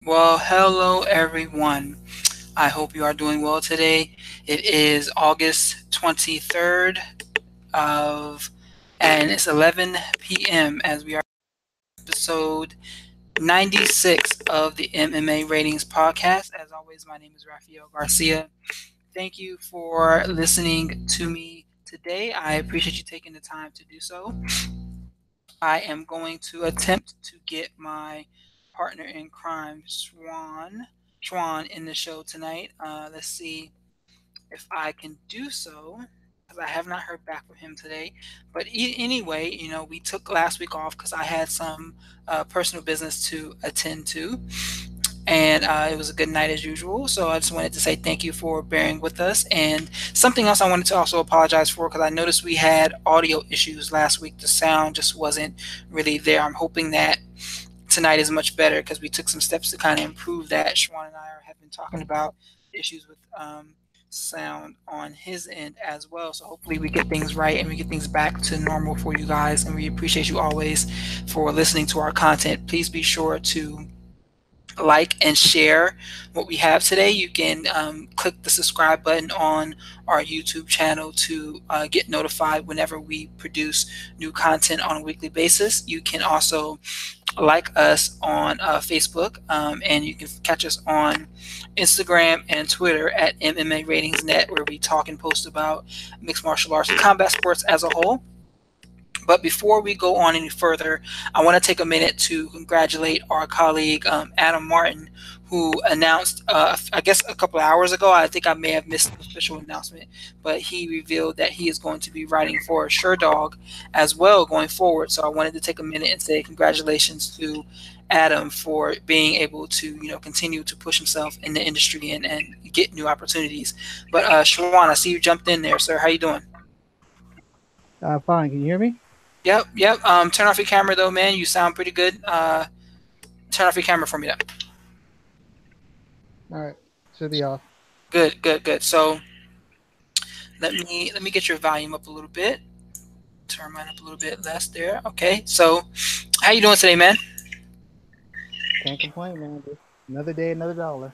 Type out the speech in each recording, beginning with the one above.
Well, hello everyone. I hope you are doing well today. It is August 23rd of and it's 11 p.m. as we are episode 96 of the MMA Ratings podcast. As always, my name is Raphael Garcia. Thank you for listening to me today. I appreciate you taking the time to do so. I am going to attempt to get my partner in crime, Schwan, in the show tonight. Let's see if I can do so, because I have not heard back from him today. But anyway, we took last week off because I had some personal business to attend to, and it was a good night as usual. So I just wanted to say thank you for bearing with us. And something else I wanted to also apologize for, because I noticed we had audio issues last week. The sound just wasn't really there. I'm hoping that tonight is much better, because we took some steps to kind of improve that. Schwan and I have been talking about issues with sound on his end as well. So hopefully we get things right and we get things back to normal for you guys. And we appreciate you always for listening to our content. Please be sure to like and share what we have today. You can click the subscribe button on our YouTube channel to get notified whenever we produce new content on a weekly basis. You can also like us on Facebook, and you can catch us on Instagram and Twitter at MMA Ratings Net, where we talk and post about mixed martial arts and combat sports as a whole. But before we go on any further, I want to take a minute to congratulate our colleague, Adam Martin, who announced, I guess a couple of hours ago, I think I may have missed the official announcement, but he revealed that he is going to be writing for SureDog as well going forward. So I wanted to take a minute and say congratulations to Adam for being able to, continue to push himself in the industry and get new opportunities. But Schwan, I see you jumped in there, sir. How you doing? Fine. Can you hear me? Yep. Turn off your camera though, man. You sound pretty good. Turn off your camera for me though. All right. Should be off. Good. So let me get your volume up a little bit. Turn mine up a little bit less there. Okay. So how you doing today, man? Can't complain, man. Just another day, another dollar.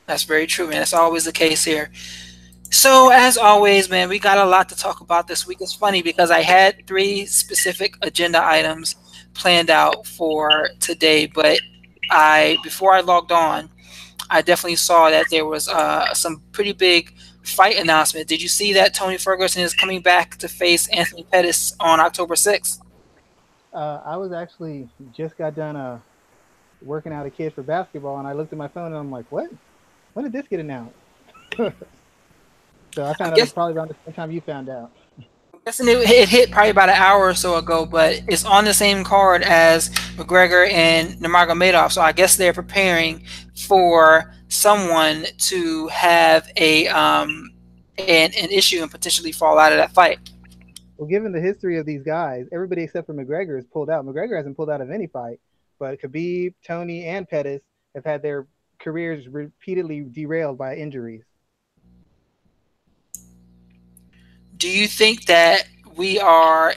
That's very true, man. That's always the case here. So as always, man, we got a lot to talk about this week. It's funny because I had 3 specific agenda items planned out for today, but before I logged on, I definitely saw that there was some pretty big fight announcement. Did you see that Tony Ferguson is coming back to face Anthony Pettis on October 6th? I was actually just got done working out a kid for basketball, and I looked at my phone and I'm like, what? When did this get announced? So I found out probably around the same time you found out. I'm guessing it hit probably about an hour or so ago, but it's on the same card as McGregor and Nurmagomedov. So I guess they're preparing for someone to have an issue and potentially fall out of that fight. Well, given the history of these guys, everybody except for McGregor is pulled out. McGregor hasn't pulled out of any fight, but Khabib, Tony, and Pettis have had their careers repeatedly derailed by injuries. Do you think that we are...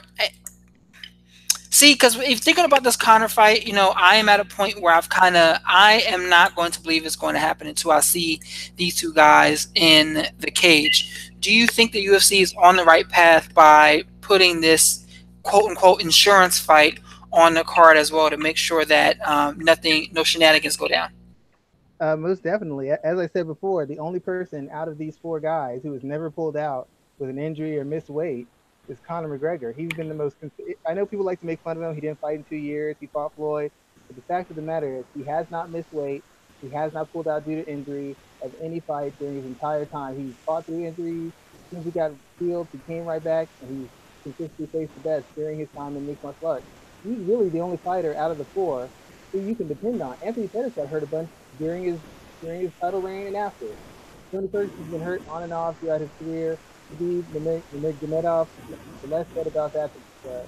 See, because if thinking about this Conor fight, I am at a point where I am not going to believe it's going to happen until I see these 2 guys in the cage. Do you think the UFC is on the right path by putting this quote-unquote insurance fight on the card as well to make sure that no shenanigans go down? Most definitely. As I said before, the only person out of these 4 guys who has never pulled out with an injury or missed weight is Conor McGregor. He's been the most... I know people like to make fun of him. He didn't fight in 2 years. He fought Floyd. But the fact of the matter is he has not missed weight. He has not pulled out due to injury of any fight during his entire time. He's fought through injuries. As soon as he got healed, he came right back, and he's consistently faced the best during his time in mixed martial arts. He's really the only fighter out of the 4 who you can depend on. Anthony Pettis got hurt a bunch during his title reign and after. Tony Ferguson's been hurt on and off throughout his career. The Nurmagomedov, the less said about that, the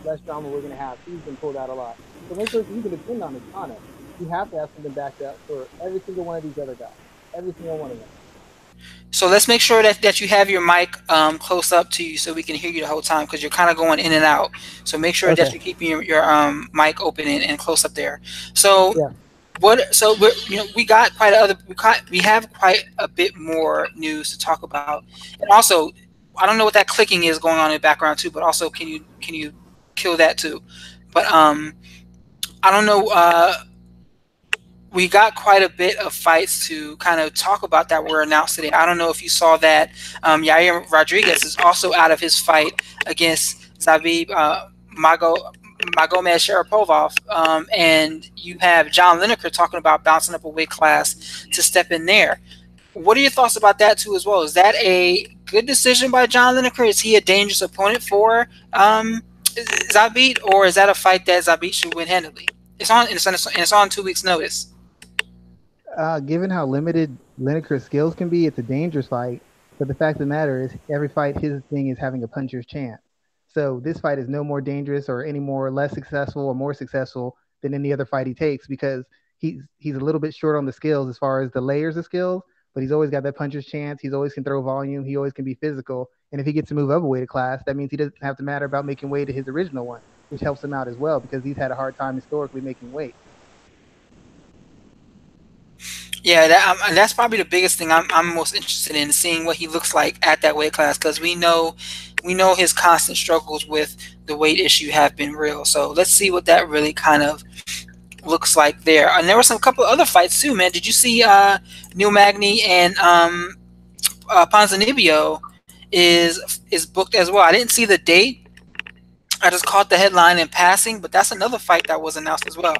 less drama we're going to have. He's been pulled out a lot. So make sure you can depend on his Conor. You have to have something backed up for every single one of these other guys. Every single one of them. So let's make sure that you have your mic close up to you so we can hear you the whole time, because you're kind of going in and out. So make sure that you're keeping your mic open and close up there. So What? So we got we have quite a bit more news to talk about, and also I don't know what that clicking is going on in the background too. But also, can you kill that too? But I don't know. We got quite a bit of fights to kind of talk about that were announced today. I don't know if you saw that. Yair Rodriguez is also out of his fight against Zabib Magomed Sharapov, and you have John Lineker talking about bouncing up a weight class to step in there. What are your thoughts about that too, as well? Is that a good decision by John Lineker? Is he a dangerous opponent for Zabit, or is that a fight that Zabit should win handily? It's on 2 weeks' notice. Given how limited Lineker's skills can be, it's a dangerous fight. But the fact of the matter is, every fight, his thing is having a puncher's chance. So this fight is no more dangerous or any more less successful or more successful than any other fight he takes because he's a little bit short on the skills as far as the layers of skills, but he's always got that puncher's chance. He's always can throw volume. He always can be physical. And if he gets to move up a weight of class, that means he doesn't have to matter about making weight to his original one, which helps him out as well because he's had a hard time historically making weight. Yeah, that's probably the biggest thing I'm most interested in seeing what he looks like at that weight class because we know his constant struggles with the weight issue have been real. So let's see what that really kind of looks like there. And there were some couple of other fights too, man. Did you see Neil Magny and Ponzinibbio is booked as well? I didn't see the date. I just caught the headline in passing, but that's another fight that was announced as well.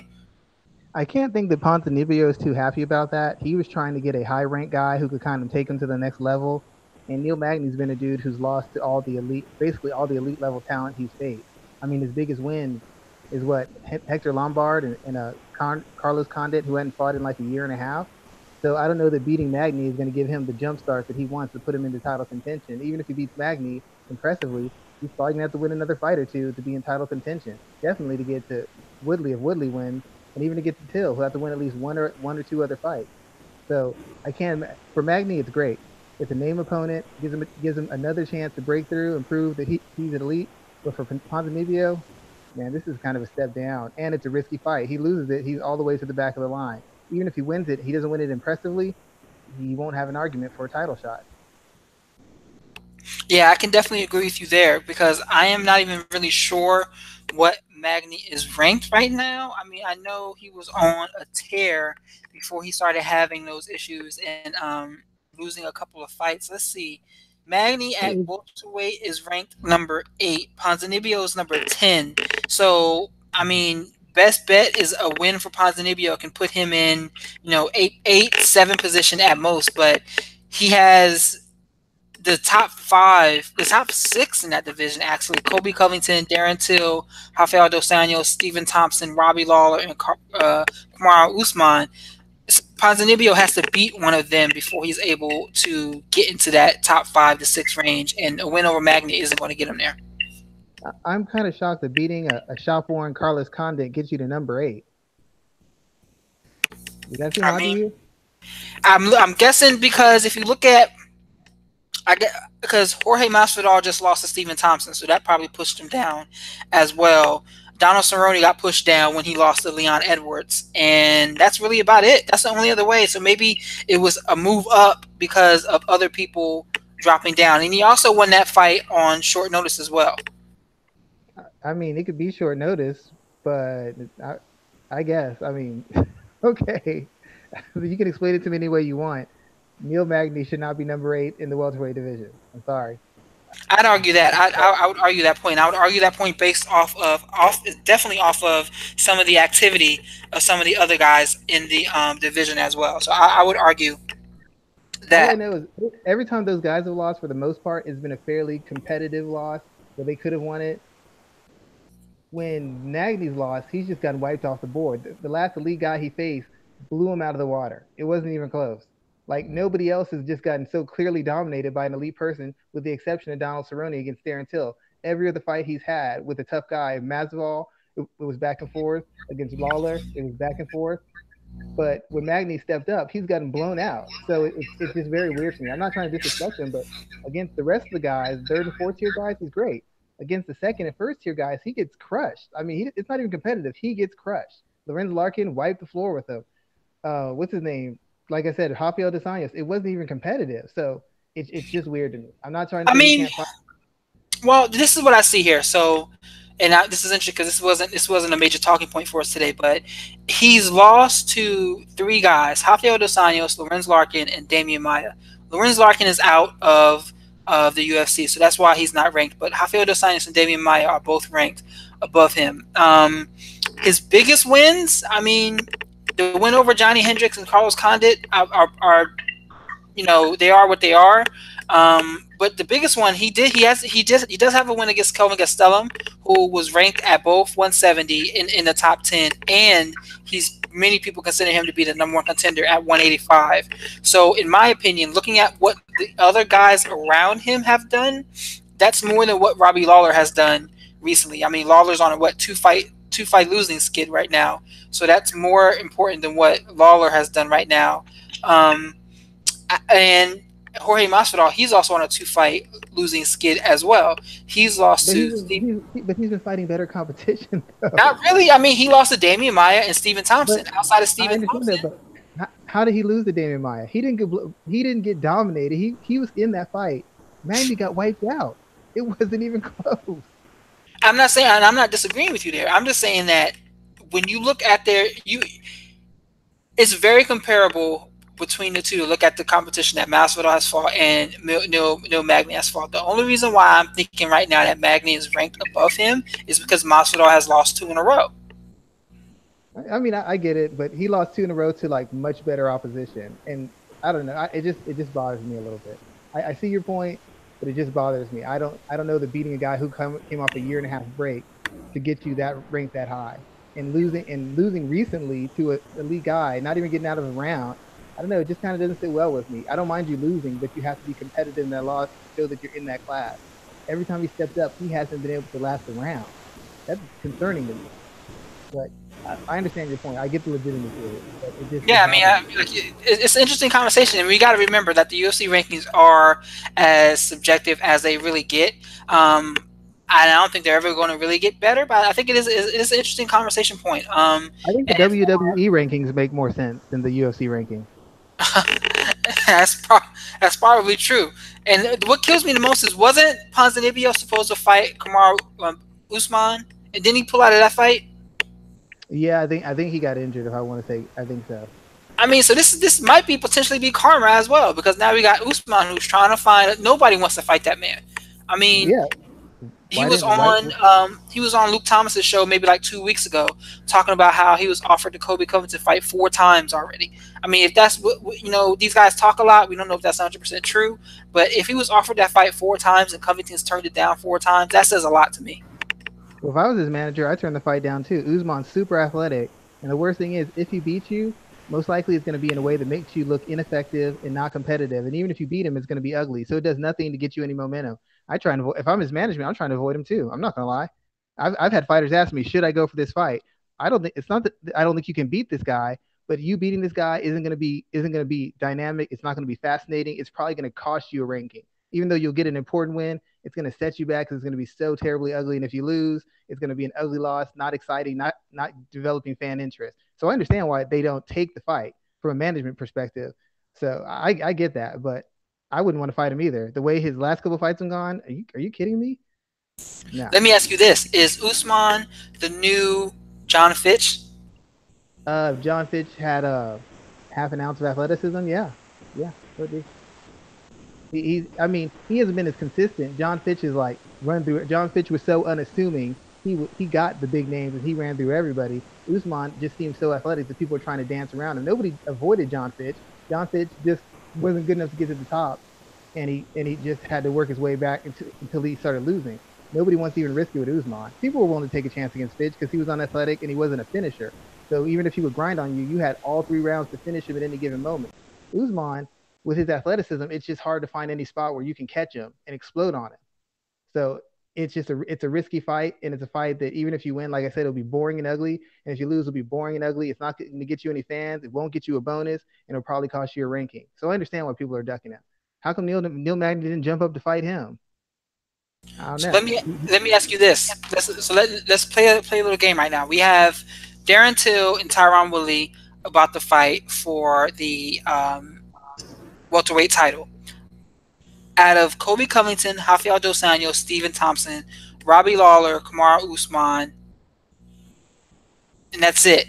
I can't think that Ponzinibbio is too happy about that. He was trying to get a high rank guy who could kind of take him to the next level. And Neil Magny's been a dude who's lost to all the elite, basically all the elite level talent he's faced. I mean, his biggest win is what Hector Lombard and Carlos Condit, who hadn't fought in like a year and a half. So I don't know that beating Magny is going to give him the jump start that he wants to put him into title contention. Even if he beats Magny impressively, he's probably going to have to win another fight or two to be in title contention. Definitely to get to Woodley if Woodley wins, and even to get to Till, who have to win at least one or two other fights. So I can for Magny, it's great. It's a name opponent, gives him another chance to break through and prove that he's an elite. But for Ponzinibbio, man, this is kind of a step down, and it's a risky fight. He loses it, he's all the way to the back of the line. Even if he wins it, he doesn't win it impressively. He won't have an argument for a title shot. Yeah, I can definitely agree with you there because I am not even really sure what Magny is ranked right now. I mean, I know he was on a tear before he started having those issues and losing a couple of fights. Let's see. Magny at welterweight is ranked number 8. Ponzinibbio is number 10. So, I mean, best bet is a win for Ponzinibbio can put him in, 7 position at most. But he has the top 6 in that division actually. Kobe Covington, Darren Till, Rafael Dos Anjos, Stephen Thompson, Robbie Lawler, and Kamaru Usman. Ponzinibbio has to beat one of them before he's able to get into that top 5 to 6 range, and a win over Magny isn't going to get him there. I'm kind of shocked that beating a shop-worn Carlos Condit gets you to number 8. Does that seem odd to you? I'm guessing because if you look at because Jorge Masvidal just lost to Stephen Thompson, so that probably pushed him down as well. Donald Cerrone got pushed down when he lost to Leon Edwards, and that's really about it. That's the only other way. So maybe it was a move up because of other people dropping down. And he also won that fight on short notice as well. I mean, it could be short notice, but I guess. I mean, okay. You can explain it to me any way you want. Neil Magny should not be number 8 in the welterweight division. I'm sorry. I'd argue that. I would argue that point. I would argue that point based definitely off of some of the activity of some of the other guys in the division as well. So I would argue that. All I know is every time those guys have lost, for the most part, it's been a fairly competitive loss where they could have won it. When Magny's lost, he's just gotten wiped off the board. The last elite guy he faced blew him out of the water. It wasn't even close. Like, nobody else has just gotten so clearly dominated by an elite person, with the exception of Donald Cerrone against Darren Till. Every other fight he's had with a tough guy, Masvidal, it was back and forth. Against Lawler, it was back and forth. But when Magny stepped up, he's gotten blown out. So it's just very weird to me. I'm not trying to disrespect him, but against the rest of the guys, 3rd and 4th tier guys, he's great. Against the 2nd and 1st tier guys, he gets crushed. I mean, it's not even competitive. He gets crushed. Lorenzo Larkin wiped the floor with him. what's his name? Like I sasaid, Rafael dos Anjos, it wasn't even competitive. So it's just weird to me. I'm not trying to I say he mean, can't fight. well, this is what I see here. So, this is interesting because this wasn't a major talking point for us today. But he's lost to three guys: Rafael dos Anjos, Lorenz Larkin, and Damian Maia. Lorenz Larkin is out of the UFC, so that's why he's not ranked. But Rafael dos Anjos and Damian Maia are both ranked above him. His biggest wins, I mean, the win over Johnny Hendricks and Carlos Condit are they are what they are. But the biggest one he does have a win against Kelvin Gastelum, who was ranked at both 170 in the top 10, and many people consider him to be the number one contender at 185. So in my opinion, looking at what the other guys around him have done, that's more than what Robbie Lawler has done recently. I mean, Lawler's on a two fight losing skid right now, so that's more important than what Lawler has done right now. And Jorge Masvidal, he's also on a two-fight losing skid as well. He's lost But to but he's been fighting better competition though. not really. I mean, he lost to Damian Maia and Stephen Thompson. But Outside of I Stephen understand Thompson, that, but how did he lose to Damian Maia? He didn't get dominated. He was in that fight. Magny got wiped out. It wasn't even close. I'm not saying, and I'm not disagreeing with you there. I'm just saying that when you look at it's very comparable between the two to look at the competition that Masvidal has fought and Neil Magny has fought. The only reason why I'm thinking right now that Magny is ranked above him is because Masvidal has lost two in a row. I mean, I get it, but he lost two in a row to like much better opposition, and I don't know. It just bothers me a little bit. I see your point, but it just bothers me. I don't know that beating a guy who came off a year and a half break to get you that ranked that high, and losing recently to a elite guy, not even getting out of a round. I don't know. It just kind of doesn't sit well with me. I don't mind you losing, but you have to be competitive in that loss to show that you're in that class. Every time he stepped up, he hasn't been able to last a round. That's concerning to me. But I understand your point. I get the legitimacy of it, but it just Yeah, I mean, it's an interesting conversation, and we got to remember that the UFC rankings are as subjective as they really get. I don't think they're ever going to really get better, but I think it is an interesting conversation point. I think the WWE rankings make more sense than the UFC rankings. that's that's probably true. And what kills me the most is, wasn't Ponzinibbio supposed to fight Kamaru Usman, and didn't he pull out of that fight? Yeah, I think he got injured. If I want to say, I think so. I mean, so this might be potentially be karma as well, because now we got Usman who's trying to find. Nobody wants to fight that man. I mean, Yeah, he was on Luke Thomas's show maybe like 2 weeks ago, talking about how he was offered the Kobe Covington fight 4 times already. I mean, if that's what these guys talk a lot. We don't know if that's 100% true, but if he was offered that fight 4 times and Covington's turned it down 4 times, that says a lot to me. well, if I was his manager, I'd turn the fight down too. Usman's super athletic, and the worst thing is, if he beats you, most likely it's going to be in a way that makes you look ineffective and not competitive. And even if you beat him, it's going to be ugly. So it does nothing to get you any momentum. I try and avoid, if I'm his management, I'm trying to avoid him too. I'm not going to lie. I've had fighters ask me, should I go for this fight? I don't think it's not that I don't think you can beat this guy, but you beating this guy isn't going to be dynamic. It's not going to be fascinating. It's probably going to cost you a ranking. Even though you'll get an important win, it's going to set you back because it's going to be so terribly ugly. And if you lose, it's going to be an ugly loss, not exciting, not developing fan interest. So I understand why they don't take the fight from a management perspective. So I get that, but I wouldn't want to fight him either. The way his last couple fights have gone, are you kidding me? No. Let me ask you this: is Usman the new John Fitch? John Fitch had a half an ounce of athleticism. Yeah, yeah, would be. I mean, he hasn't been as consistent. John Fitch is like run through. John Fitch was so unassuming. He got the big names and he ran through everybody. Usman just seemed so athletic that people were trying to dance around him. Nobody avoided John Fitch. John Fitch just wasn't good enough to get to the top, and he just had to work his way back until he started losing. Nobody wants to even risk it with Usman. People were willing to take a chance against Fitch because he was unathletic and he wasn't a finisher. So even if he would grind on you, you had all 3 rounds to finish him at any given moment. Usman, with his athleticism, it's just hard to find any spot where you can catch him and explode on him. So it's a risky fight, and it's a fight that even if you win, like I said, it'll be boring and ugly. And if you lose, it'll be boring and ugly. It's not going to get you any fans. It won't get you a bonus, and it'll probably cost you a ranking. So I understand why people are ducking him. How come Neil Magny didn't jump up to fight him? I don't So know. let me ask you this. Let's play a little game right now. We have Darren Till and Tyron Woodley about the fight for the welterweight title. Out of Kobe Covington, Rafael dos Anjos, Stephen Thompson, Robbie Lawler, Kamaru Usman, and that's it.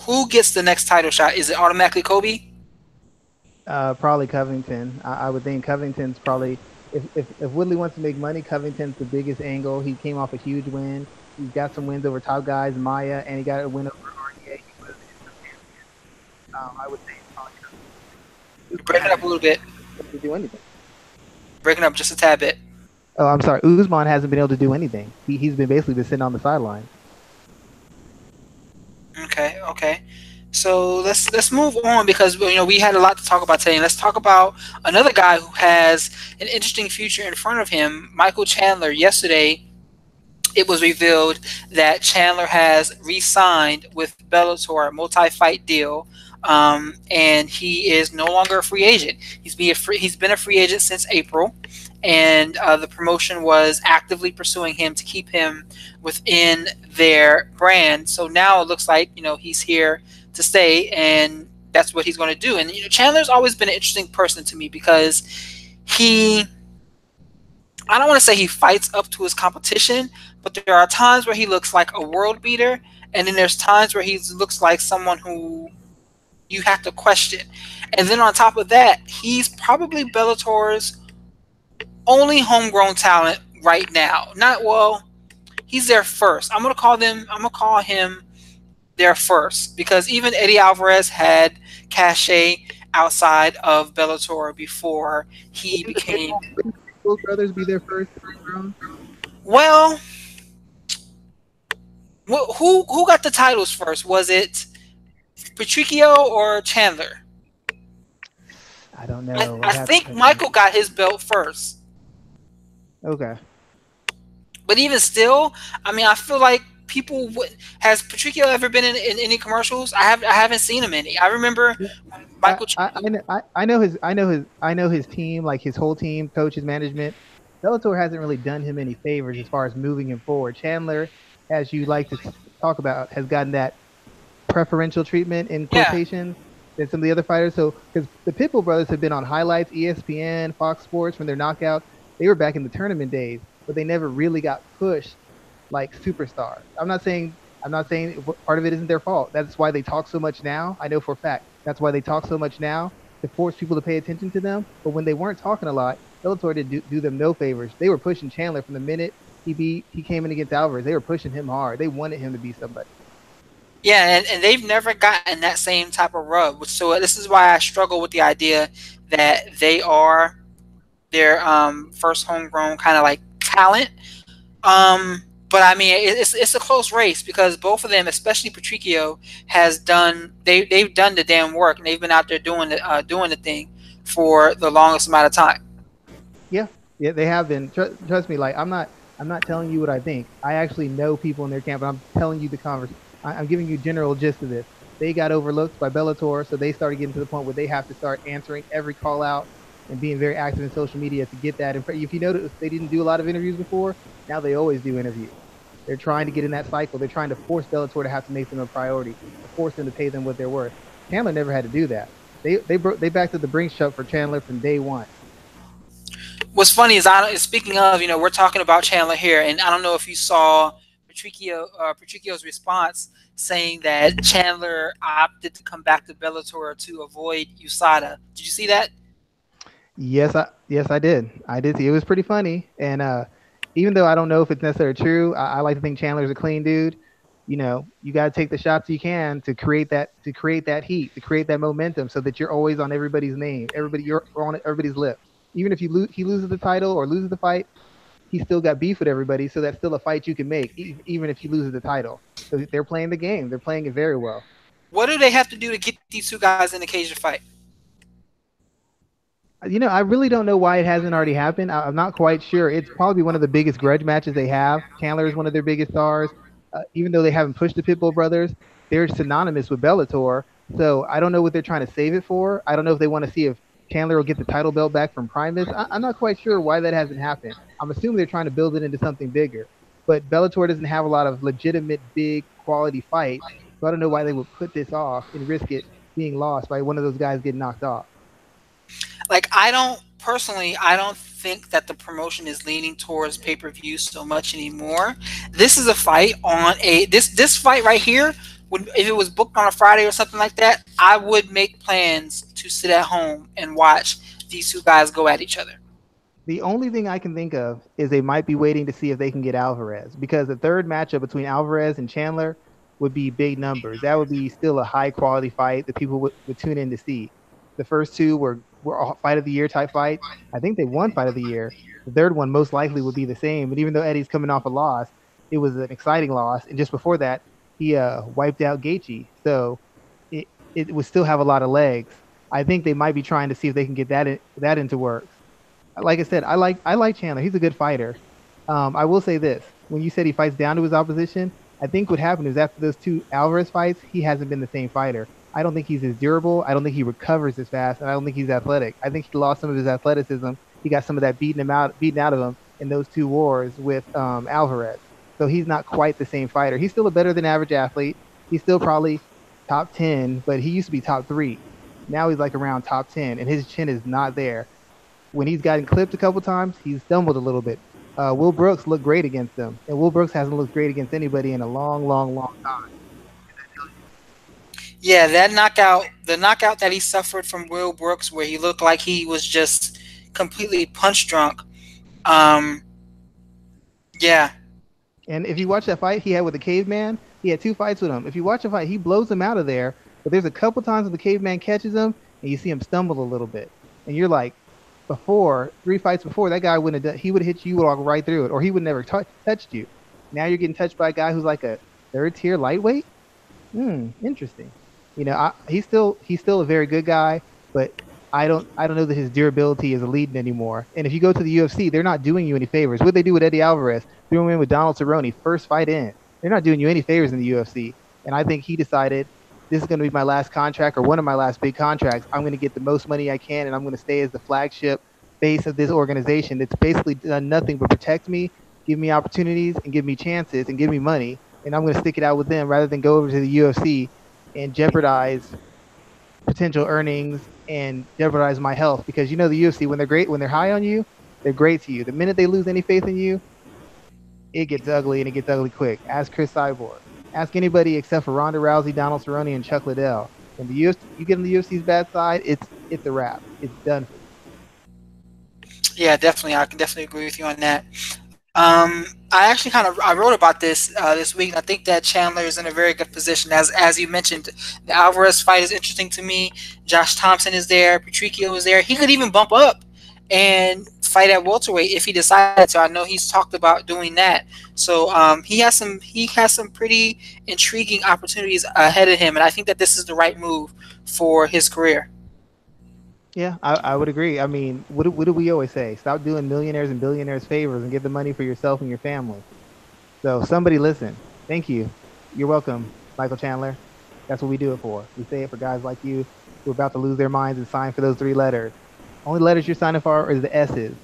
Who gets the next title shot? Is it automatically Kobe? Probably Covington. I would think Covington's probably if Woodley wants to make money, Covington's the biggest angle. He came off a huge win. He's got some wins over top guys, Maya, and he got a win over RDA. He was champion. I would say probably Covington. Breaking up a little bit. To do anything. Breaking up just a tad bit. Oh, I'm sorry. Usman hasn't been able to do anything. He's been basically sitting on the sideline. Okay. So let's move on because we had a lot to talk about today. Let's talk about another guy who has an interesting future in front of him, Michael Chandler. Yesterday, it was revealed that Chandler has re-signed with Bellator, a multi-fight deal, and he is no longer a free agent. He's been a free agent since April, and the promotion was actively pursuing him to keep him within their brand. So now it looks like he's here to stay, and that's what he's going to do. And Chandler's always been an interesting person to me because I don't want to say he fights up to his competition, but there are times where he looks like a world beater, and then there's times where he looks like someone who you have to question. And then on top of that, he's probably Bellator's only homegrown talent right now. He's their first. I'm gonna call him their first, because even Eddie Alvarez had cachet outside of Bellator before he became. Will brothers be their first round? Well, who got the titles first? Was it Patricio or Chandler? I don't know. I think Michael got his belt first. Okay. But even still, I feel like has Patricio ever been in any commercials? I haven't seen him any. I remember Michael. I know his team, like his whole team, coaches, management. Bellator hasn't really done him any favors as far as moving him forward. Chandler, as you like to talk about, has gotten that preferential treatment in quotation than some of the other fighters. So because the Pitbull brothers have been on highlights, ESPN, Fox Sports, when they're knockouts, they were back in the tournament days, but they never really got pushed like superstars. I'm not saying part of it isn't their fault. That's why they talk so much now. I know for a fact that's why they talk so much now, to force people to pay attention to them. But when they weren't talking a lot, Bellator did do them no favors. They were pushing Chandler from the minute he came in against Alvarez. They were pushing him hard. They wanted him to be somebody. Yeah, and they've never gotten that same type of rub. So this is why I struggle with the idea that they are their first homegrown kind of like talent. But it's a close race because both of them, especially Patricio, they've done the damn work, and they've been out there doing the thing for the longest amount of time. Yeah, they have been. Trust me, like I'm not telling you what I think. I actually know people in their camp, and I'm telling you the conversation. I'm giving you general gist of this. They got overlooked by Bellator, so they started getting to the point where they have to start answering every call out and being very active in social media to get that. If you notice, they didn't do a lot of interviews before. Now they always do interviews. They're trying to get in that cycle. They're trying to force Bellator to have to make them a priority, to force them to pay them what they're worth. Chandler never had to do that. They backed up the Brinks truck for Chandler from day one. What's funny is, speaking of, we're talking about Chandler here, and I don't know if you saw Patricio's response saying that Chandler opted to come back to Bellator to avoid USADA. Did you see that? Yes, I did. I did see. It was pretty funny, and even though I don't know if it's necessarily true, I like to think Chandler's a clean dude. You got to take the shots you can to create that heat, to create that momentum, so that you're always on everybody's name, you're on everybody's lips. Even if he loses the title or loses the fight, he still got beef with everybody, so that's still a fight you can make, even if he loses the title. So they're playing the game. They're playing it very well. What do they have to do to get these two guys in the cage to fight? I really don't know why it hasn't already happened. I'm not quite sure. It's probably one of the biggest grudge matches they have. Chandler is one of their biggest stars. Even though they haven't pushed the Pitbull brothers, they're synonymous with Bellator. So I don't know what they're trying to save it for. I don't know if they want to see if Chandler will get the title belt back from Primus. I'm not quite sure why that hasn't happened. I'm assuming they're trying to build it into something bigger. But Bellator doesn't have a lot of legitimate, big, quality fights. So I don't know why they would put this off and risk it being lost by one of those guys getting knocked off. Like, I don't think that the promotion is leaning towards pay-per-view so much anymore. This is a fight on this fight right here. If it was booked on a Friday or something like that, I would make plans to sit at home and watch these two guys go at each other. The only thing I can think of is they might be waiting to see if they can get Alvarez, because the third matchup between Alvarez and Chandler would be big numbers. That would be still a high quality fight that people would tune in to see. The first two were all fight of the year type fights. I think they won fight of the year. The third one most likely would be the same. But even though Eddie's coming off a loss, it was an exciting loss. And just before that, he wiped out Gaethje. So it would still have a lot of legs. I think they might be trying to see if they can get that into works. Like I said, I like Chandler. He's a good fighter. I will say this: when you said he fights down to his opposition, I think what happened is after those two Alvarez fights, he hasn't been the same fighter. I don't think he's as durable. I don't think he recovers as fast, and I don't think he's athletic. I think he lost some of his athleticism. He got some of that beaten out of him in those two wars with Alvarez. So he's not quite the same fighter. He's still a better than average athlete. He's still probably top 10, but he used to be top 3. Now he's like around top 10, and his chin is not there. When he's gotten clipped a couple times, he's stumbled a little bit. Will Brooks looked great against him, and Will Brooks hasn't looked great against anybody in a long, long, long time. Yeah, the knockout that he suffered from Will Brooks, where he looked like he was just completely punch drunk. Yeah. And if you watch that fight he had with the Caveman, he had 2 fights with him. If you watch the fight, he blows him out of there. But there's a couple times when the Caveman catches him, and you see him stumble a little bit. And you're like, 3 fights before, that guy wouldn't have done, he would have hit you, walk right through it, or he would never touched you. Now you're getting touched by a guy who's like a 3rd-tier lightweight. Interesting. He's still a very good guy, but I don't know that his durability is elite anymore. And if you go to the UFC, they're not doing you any favors. What they do with Eddie Alvarez, threw him in with Donald Cerrone, first fight in. They're not doing you any favors in the UFC. And I think he decided, this is going to be my last contract, or one of my last big contracts. I'm going to get the most money I can, and I'm going to stay as the flagship face of this organization that's basically done nothing but protect me, give me opportunities, and give me chances, and give me money. And I'm going to stick it out with them rather than go over to the UFC and jeopardize potential earnings and jeopardize my health. Because the UFC, when they're high on you, they're great to you. The minute they lose any faith in you, it gets ugly, and it gets ugly quick. Ask Chris Cyborg. Ask anybody except for Ronda Rousey, Donald Cerrone, and Chuck Liddell. When you get on the UFC's bad side, it's a wrap. It's done for you. Yeah, definitely. I can definitely agree with you on that. I actually I wrote about this this week. I think that Chandler is in a very good position. As you mentioned, the Alvarez fight is interesting to me. Josh Thompson is there. Patricio is there. He could even bump up and fight at welterweight if he decided to. I know he's talked about doing that. So he has some pretty intriguing opportunities ahead of him, and I think that this is the right move for his career. Yeah, I would agree. I mean, what do we always say? Stop doing millionaires and billionaires favors and get the money for yourself and your family. So somebody listen. Thank you. You're welcome, Michael Chandler. That's what we do it for. We say it for guys like you who are about to lose their minds and sign for those 3 letters. Only letters you're signing for is the S's,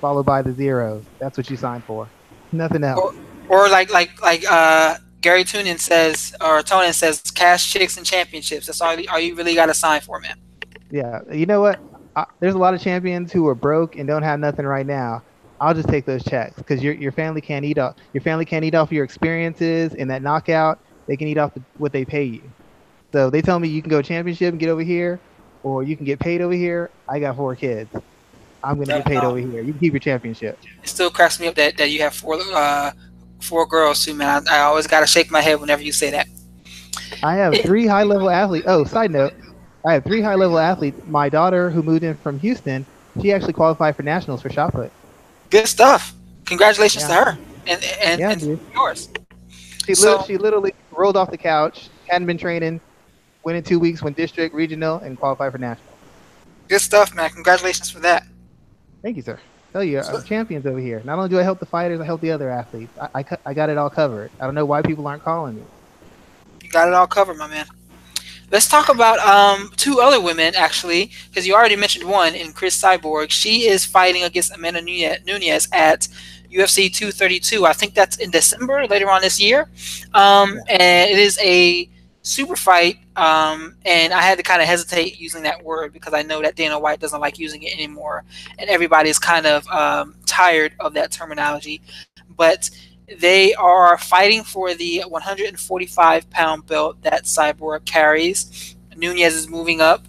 followed by the zeros. That's what you signed for. Nothing else. Or like Gary Tonin says, or Tonin says, cash, chicks, and championships. That's all you really got to sign for, man. Yeah, you know what? There's a lot of champions who are broke and don't have nothing right now. I'll just take those checks because your family can't eat off. Your family can't eat off your experiences and that knockout. They can eat off what they pay you. So they tell me you can go championship and get over here, or you can get paid over here. I got 4 kids. I'm gonna get paid over here. You can keep your championship. It still cracks me up that you have 4 girls too, man. I always gotta shake my head whenever you say that. I have 3 high-level athletes. Oh, side note. I have 3 high-level athletes. My daughter, who moved in from Houston, she actually qualified for nationals for shot put. Good stuff. Congratulations to her and yours. She literally rolled off the couch, hadn't been training, went in 2 weeks, went district, regional, and qualified for nationals. Good stuff, man. Congratulations for that. Thank you, sir. Tell you, I'm champions over here. Not only do I help the fighters, I help the other athletes. I got it all covered. I don't know why people aren't calling me. You got it all covered, my man. Let's talk about 2 other women, actually, because you already mentioned one in Chris Cyborg. She is fighting against Amanda Nunes at UFC 232. I think that's in December, later on this year. And it is a super fight, and I had to kind of hesitate using that word because I know that Dana White doesn't like using it anymore, and everybody's kind of tired of that terminology. But they are fighting for the 145-pound belt that Cyborg carries. Nunes is moving up,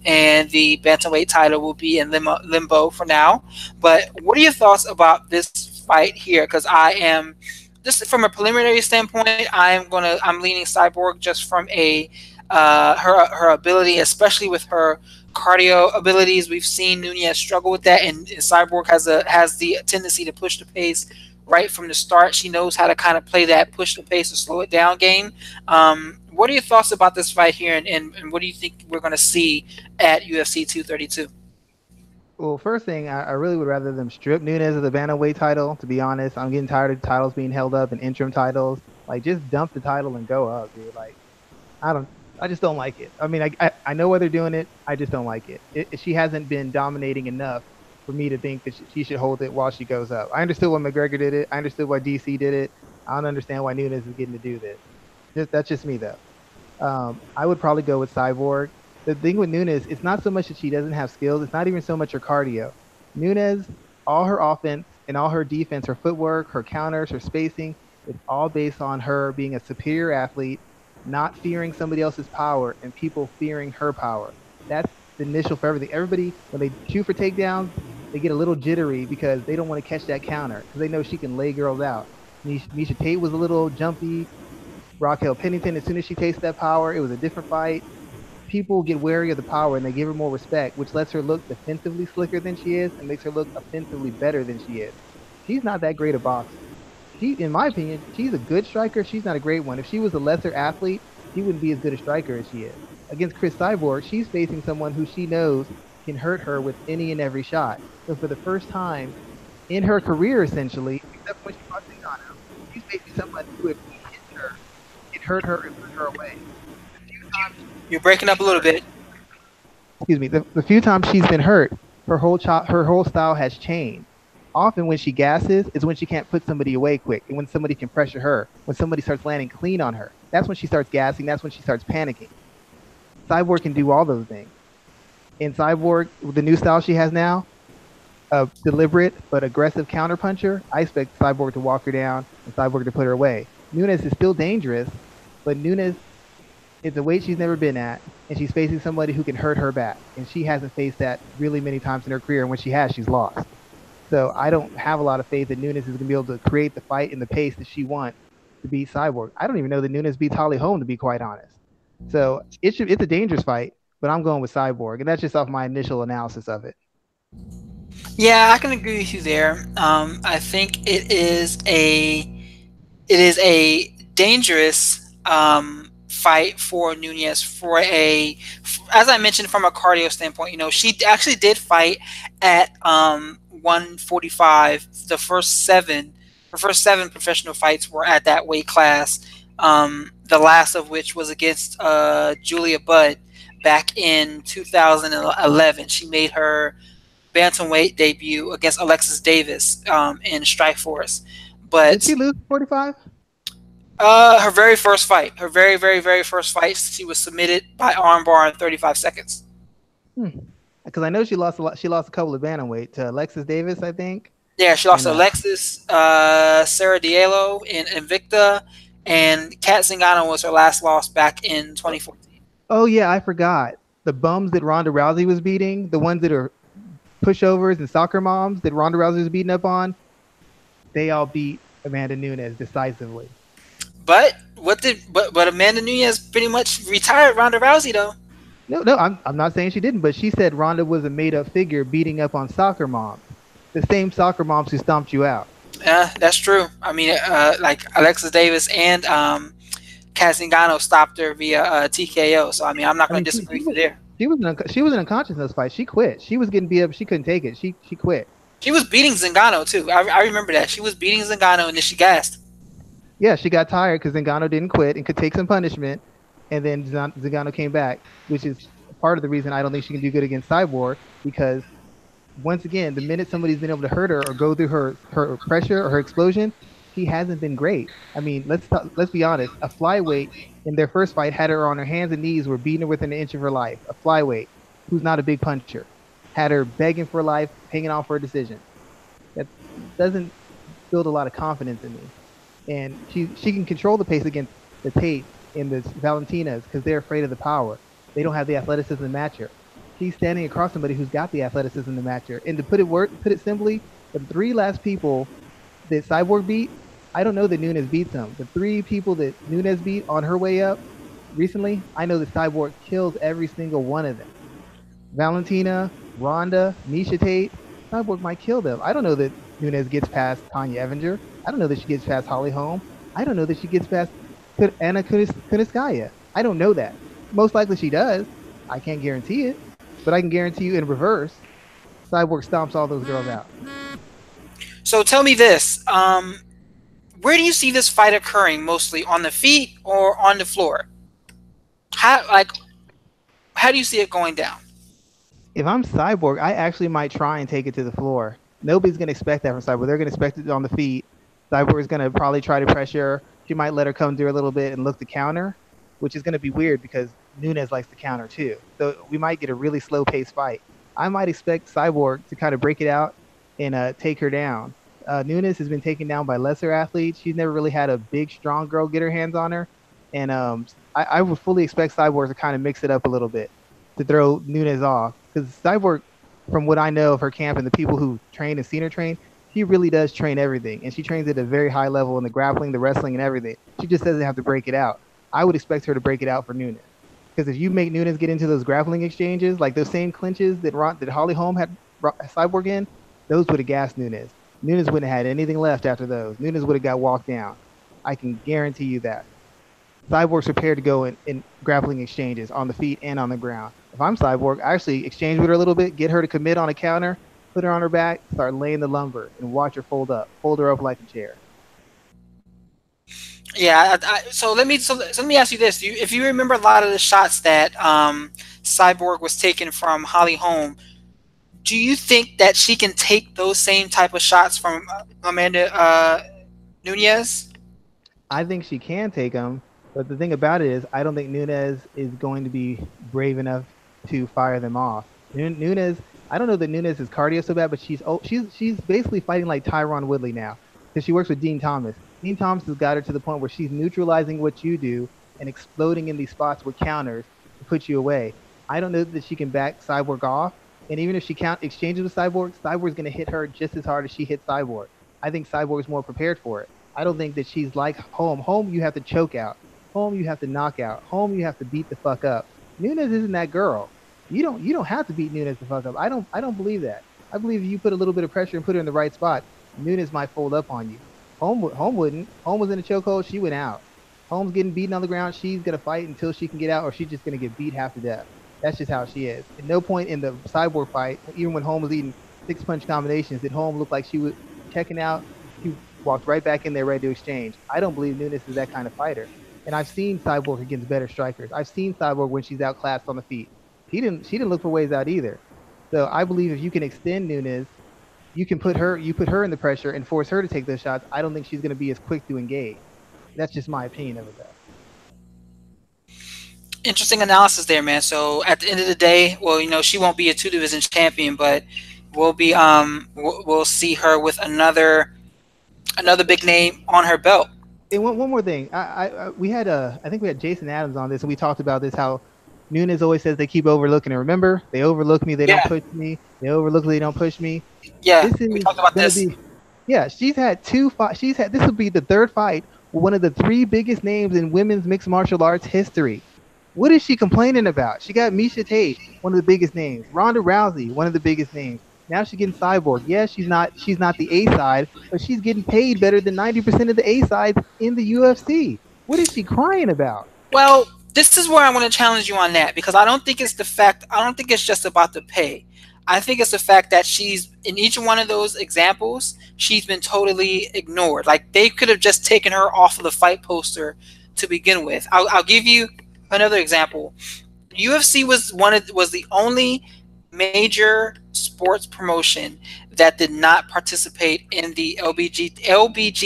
and the bantamweight title will be in limbo for now. But what are your thoughts about this fight here? Because I am just from a preliminary standpoint, I'm leaning Cyborg just from a her ability, especially with her cardio abilities. We've seen Nunes struggle with that, and Cyborg has the tendency to push the pace right from the start. She knows how to kind of play that push the pace or slow it down game. What are your thoughts about this fight here, and what do you think we're going to see at UFC 232? Well, first thing, I really would rather them strip Nunes of the bantamweight title. To be honest, I'm getting tired of titles being held up and interim titles. Like, just dump the title and go up, dude. Like, I don't, I just don't like it. I mean, I know why they're doing it. I just don't like it. She hasn't been dominating enough for me to think that she should hold it while she goes up. I understood why McGregor did it. I understood why DC did it. I don't understand why Nunes is getting to do this. That's just me, though. I would probably go with Cyborg. The thing with Nunes, it's not so much that she doesn't have skills. It's not even so much her cardio. Nunes, all her offense and all her defense, her footwork, her counters, her spacing, it's all based on her being a superior athlete, not fearing somebody else's power, and people fearing her power. That's the initial for everything. Everybody, when they shoot for takedowns, they get a little jittery because they don't want to catch that counter because they know she can lay girls out. Miesha Tate was a little jumpy. Raquel Pennington, as soon as she tasted that power, it was a different fight. People get wary of the power and they give her more respect, which lets her look defensively slicker than she is and makes her look offensively better than she is. She's not that great a boxer. In my opinion, she's a good striker. She's not a great one. If she was a lesser athlete, she wouldn't be as good a striker as she is. Against Chris Cyborg, she's facing someone who she knows can hurt her with any and every shot. So for the first time in her career, essentially, except when she fought Zingano, she's facing someone who, if he hits her, can hurt her and put her away. You're breaking up a little bit. Excuse me. The few times she's been hurt, her whole style has changed. Often when she gasses is when she can't put somebody away quick and when somebody can pressure her, when somebody starts landing clean on her. That's when she starts gassing. That's when she starts panicking. Cyborg can do all those things. In Cyborg, with the new style she has now, a deliberate but aggressive counterpuncher, I expect Cyborg to walk her down and Cyborg to put her away. Nunes is still dangerous, but Nunes is a weight she's never been at, and she's facing somebody who can hurt her back. And she hasn't faced that really many times in her career, and when she has, she's lost. So I don't have a lot of faith that Nunes is going to be able to create the fight and the pace that she wants to beat Cyborg. I don't even know that Nunes beats Holly Holm, to be quite honest. So it's a dangerous fight, but I'm going with Cyborg, and that's just off my initial analysis of it. Yeah, I can agree with you there. I think it is a dangerous fight for Nunes as I mentioned, from a cardio standpoint. She actually did fight at 145. Her first seven professional fights were at that weight class. The last of which was against Julia Budd back in 2011. She made her bantamweight debut against Alexis Davis in Strikeforce. But did she lose 45? Her very first fight, very first fight, she was submitted by armbar in 35 seconds. Because I know she lost a lot. She lost a couple of bantamweight to Alexis Davis, I think. Yeah, she lost to Alexis, Sarah Diallo in Invicta, and Kat Zingano was her last loss back in 2014. Oh yeah, I forgot. The bums that Ronda Rousey was beating, the ones that are pushovers and soccer moms that Ronda Rousey was beating up on, they all beat Amanda Nunes decisively. But Amanda Nunes pretty much retired Ronda Rousey though. No, I'm not saying she didn't, but she said Ronda was a made-up figure beating up on soccer moms, the same soccer moms who stomped you out. Yeah, that's true. I mean, like Alexis Davis and Kat Zingano stopped her via TKO. So I mean, I'm not going to disagree with you there. She was in unconsciousness fight. She quit. She was getting beat up. She couldn't take it. She quit. She was beating Zingano too. I remember that. She was beating Zingano and then she gassed. Yeah, she got tired because Zingano didn't quit and could take some punishment, and then Zingano came back, which is part of the reason I don't think she can do good against Cyborg, because once again, the minute somebody's been able to hurt her or go through her pressure or her explosion, she hasn't been great. I mean, let's be honest. A flyweight in their first fight had her on her hands and knees, were beating her within an inch of her life. A flyweight who's not a big puncher had her begging for life, hanging on for a decision. That doesn't build a lot of confidence in me. And she can control the pace against the Tate and the Valentinas because they're afraid of the power. They don't have the athleticism to match her. She's standing across somebody who's got the athleticism to match her. And to put it simply, the three last people that Cyborg beat, I don't know that Nunes beats them. The three people that Nunes beat on her way up recently, I know that Cyborg kills every single one of them. Valentina, Ronda, Miesha Tate, Cyborg might kill them. I don't know that Nunes gets past Tanya Evinger. I don't know that she gets past Holly Holm. I don't know that she gets past Anna Kunitskaya. I don't know that. Most likely she does. I can't guarantee it, but I can guarantee you in reverse, Cyborg stomps all those girls out. So tell me this: where do you see this fight occurring? Mostly on the feet or on the floor? How do you see it going down? If I'm Cyborg, I actually might try and take it to the floor. Nobody's gonna expect that from Cyborg. They're gonna expect it on the feet. Cyborg is gonna probably try to pressure. She might let her come through a little bit and look to counter, which is gonna be weird because Nunes likes to counter too. So we might get a really slow paced fight. I might expect Cyborg to kind of break it out and take her down. Nunes has been taken down by lesser athletes. She's never really had a big, strong girl get her hands on her. And I would fully expect Cyborg to kind of mix it up a little bit to throw Nunes off. Because Cyborg, from what I know of her camp and the people who train and seen her train, she really does train everything. And she trains at a very high level in the grappling, the wrestling, and everything. She just doesn't have to break it out. I would expect her to break it out for Nunes. Because if you make Nunes get into those grappling exchanges, like those same clinches that Holly Holm had Cyborg in, those would have gassed Nunes. Nunes wouldn't have had anything left after those. Nunes would have got walked down. I can guarantee you that. Cyborg's prepared to go in grappling exchanges on the feet and on the ground. If I'm Cyborg, I actually exchange with her a little bit, get her to commit on a counter, put her on her back, start laying the lumber, and watch her fold her up like a chair. Yeah. So let me ask you this: if you remember a lot of the shots that Cyborg was taking from Holly Holm, do you think that she can take those same type of shots from Amanda Nunes? I think she can take them, but the thing about it is, I don't think Nunes is going to be brave enough to fire them off. Nunes, I don't know that Nunes is cardio so bad, but she's basically fighting like Tyron Woodley now because she works with Dean Thomas. Dean Thomas has got her to the point where she's neutralizing what you do and exploding in these spots with counters to put you away. I don't know that she can back Cyborg off. And even if she exchanges with Cyborg, Cyborg's going to hit her just as hard as she hit Cyborg. I think Cyborg's more prepared for it. I don't think that she's like Holm. Holm, you have to choke out. Holm, you have to knock out. Holm, you have to beat the fuck up. Nunes isn't that girl. You don't have to beat Nunes the fuck up. I don't believe that. I believe if you put a little bit of pressure and put her in the right spot, Nunes might fold up on you. Holm wouldn't. Holm was in a chokehold. She went out. Holm's getting beaten on the ground. She's going to fight until she can get out, or she's just going to get beat half to death. That's just how she is. At no point in the Cyborg fight, even when Holm was eating 6-punch combinations, did Holm look like she was checking out. She walked right back in there ready to exchange. I don't believe Nunes is that kind of fighter. And I've seen Cyborg against better strikers. I've seen Cyborg when she's outclassed on the feet. She didn't look for ways out either. So I believe if you can extend Nunes, you put her in the pressure and force her to take those shots. I don't think she's going to be as quick to engage. That's just my opinion of it, though. Interesting analysis there, man. So at the end of the day, well, she won't be a 2-division champion, but we'll see her with another big name on her belt. And one more thing, I think we had Jason Adams on this, and we talked about this, how Nunes always says they keep overlooking her. Remember, they overlook me, they don't push me. They overlook me, they don't push me. Yeah, we talked about this. She's had 2 fights. This will be the 3rd fight with one of the 3 biggest names in women's mixed martial arts history. What is she complaining about? She got Miesha Tate, one of the biggest names. Ronda Rousey, one of the biggest names. Now she's getting Cyborg. Yes, she's not the A side, but she's getting paid better than 90% of the A sides in the UFC. What is she crying about? Well, this is where I want to challenge you on that, because I don't think it's just about the pay. I think it's the fact that she's, in each one of those examples, she's been totally ignored. Like, they could have just taken her off of the fight poster to begin with. I'll give you another example. UFC was the only major sports promotion that did not participate in the LBGTQ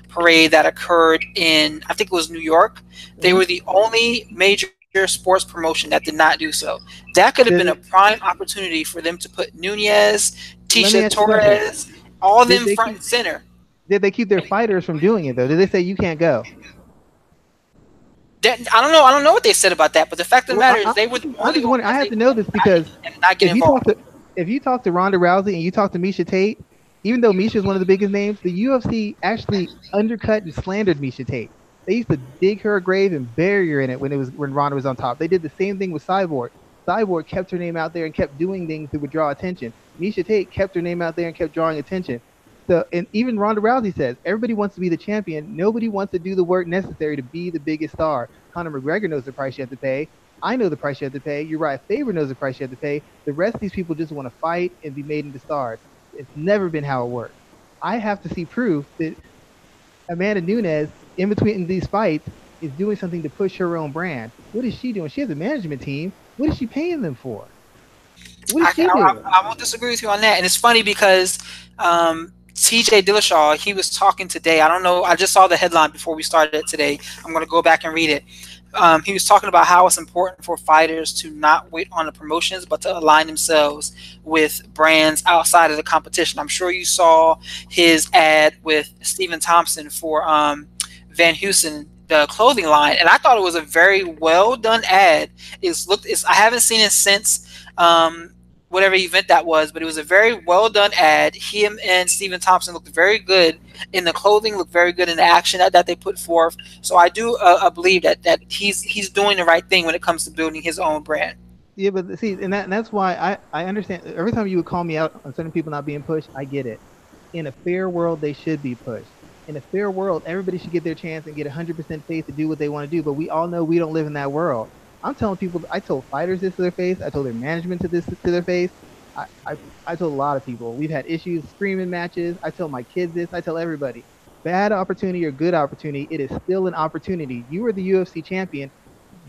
parade that occurred in, I think it was New York. They were the only major sports promotion that did not do so. That could have been a prime opportunity for them to put Nunes, Tisha Torres, all them front and center. Did they keep their fighters from doing it though? Did they say you can't go? I don't know. I don't know what they said about that, but the fact of the matter is they were the only ones. I have to know this because if you talk to Ronda Rousey and you talk to Miesha Tate, even though Miesha is one of the biggest names, the UFC actually undercut and slandered Miesha Tate. They used to dig her a grave and bury her in it when Ronda was on top. They did the same thing with Cyborg. Cyborg kept her name out there and kept doing things that would draw attention. Miesha Tate kept her name out there and kept drawing attention. So, and even Ronda Rousey says, everybody wants to be the champion. Nobody wants to do the work necessary to be the biggest star. Conor McGregor knows the price you have to pay. I know the price you have to pay. Uriah Faber knows the price you have to pay. The rest of these people just want to fight and be made into stars. It's never been how it works. I have to see proof that Amanda Nunes, in between these fights, is doing something to push her own brand. What is she doing? She has a management team. What is she paying them for? What is she doing? I won't disagree with you on that. And it's funny because TJ Dillashaw, he was talking today. I don't know. I just saw the headline before we started today. I'm going to go back and read it. He was talking about how it's important for fighters to not wait on the promotions, but to align themselves with brands outside of the competition. I'm sure you saw his ad with Stephen Thompson for Van Heusen, the clothing line, and I thought it was a very well done ad. I haven't seen it since whatever event that was, but it was a very well done ad. Him and Stephen Thompson looked very good in the clothing, looked very good in the action that they put forth. So I do believe that he's doing the right thing when it comes to building his own brand. Yeah, but see, and that's why I understand. Every time you would call me out on certain people not being pushed, I get it. In a fair world, they should be pushed. In a fair world, everybody should get their chance and get 100% faith to do what they want to do. But we all know we don't live in that world. I'm telling people, I told fighters this to their face. I told their management to their face. I told a lot of people. We've had issues, screaming matches. I tell my kids this. I tell everybody. Bad opportunity or good opportunity, it is still an opportunity. You are the UFC champion.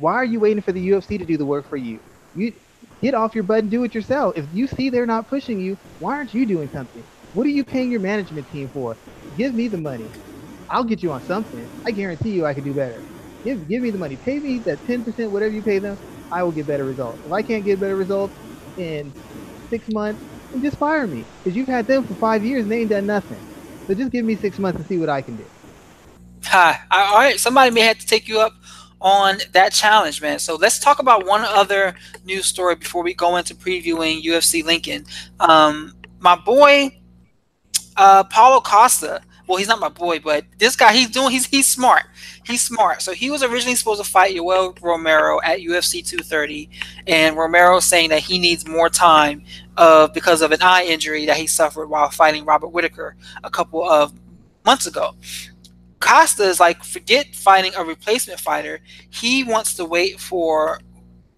Why are you waiting for the UFC to do the work for you? You get off your butt and do it yourself. If you see they're not pushing you, why aren't you doing something? What are you paying your management team for? Give me the money. I'll get you on something. I guarantee you I can do better. Give me the money. Pay me that 10%, whatever you pay them, I will get better results. If I can't get better results in 6 months, then just fire me. Because you've had them for 5 years and they ain't done nothing. So just give me 6 months and see what I can do. All right. Somebody may have to take you up on that challenge, man. So let's talk about one other news story before we go into previewing UFC Lincoln. My boy, Paulo Costa. Well, he's not my boy, but this guy, he's smart. He's smart. So he was originally supposed to fight Yoel Romero at UFC 230, and Romero saying that he needs more time because of an eye injury that he suffered while fighting Robert Whittaker a couple of months ago. Costa is like, forget fighting a replacement fighter. He wants to wait for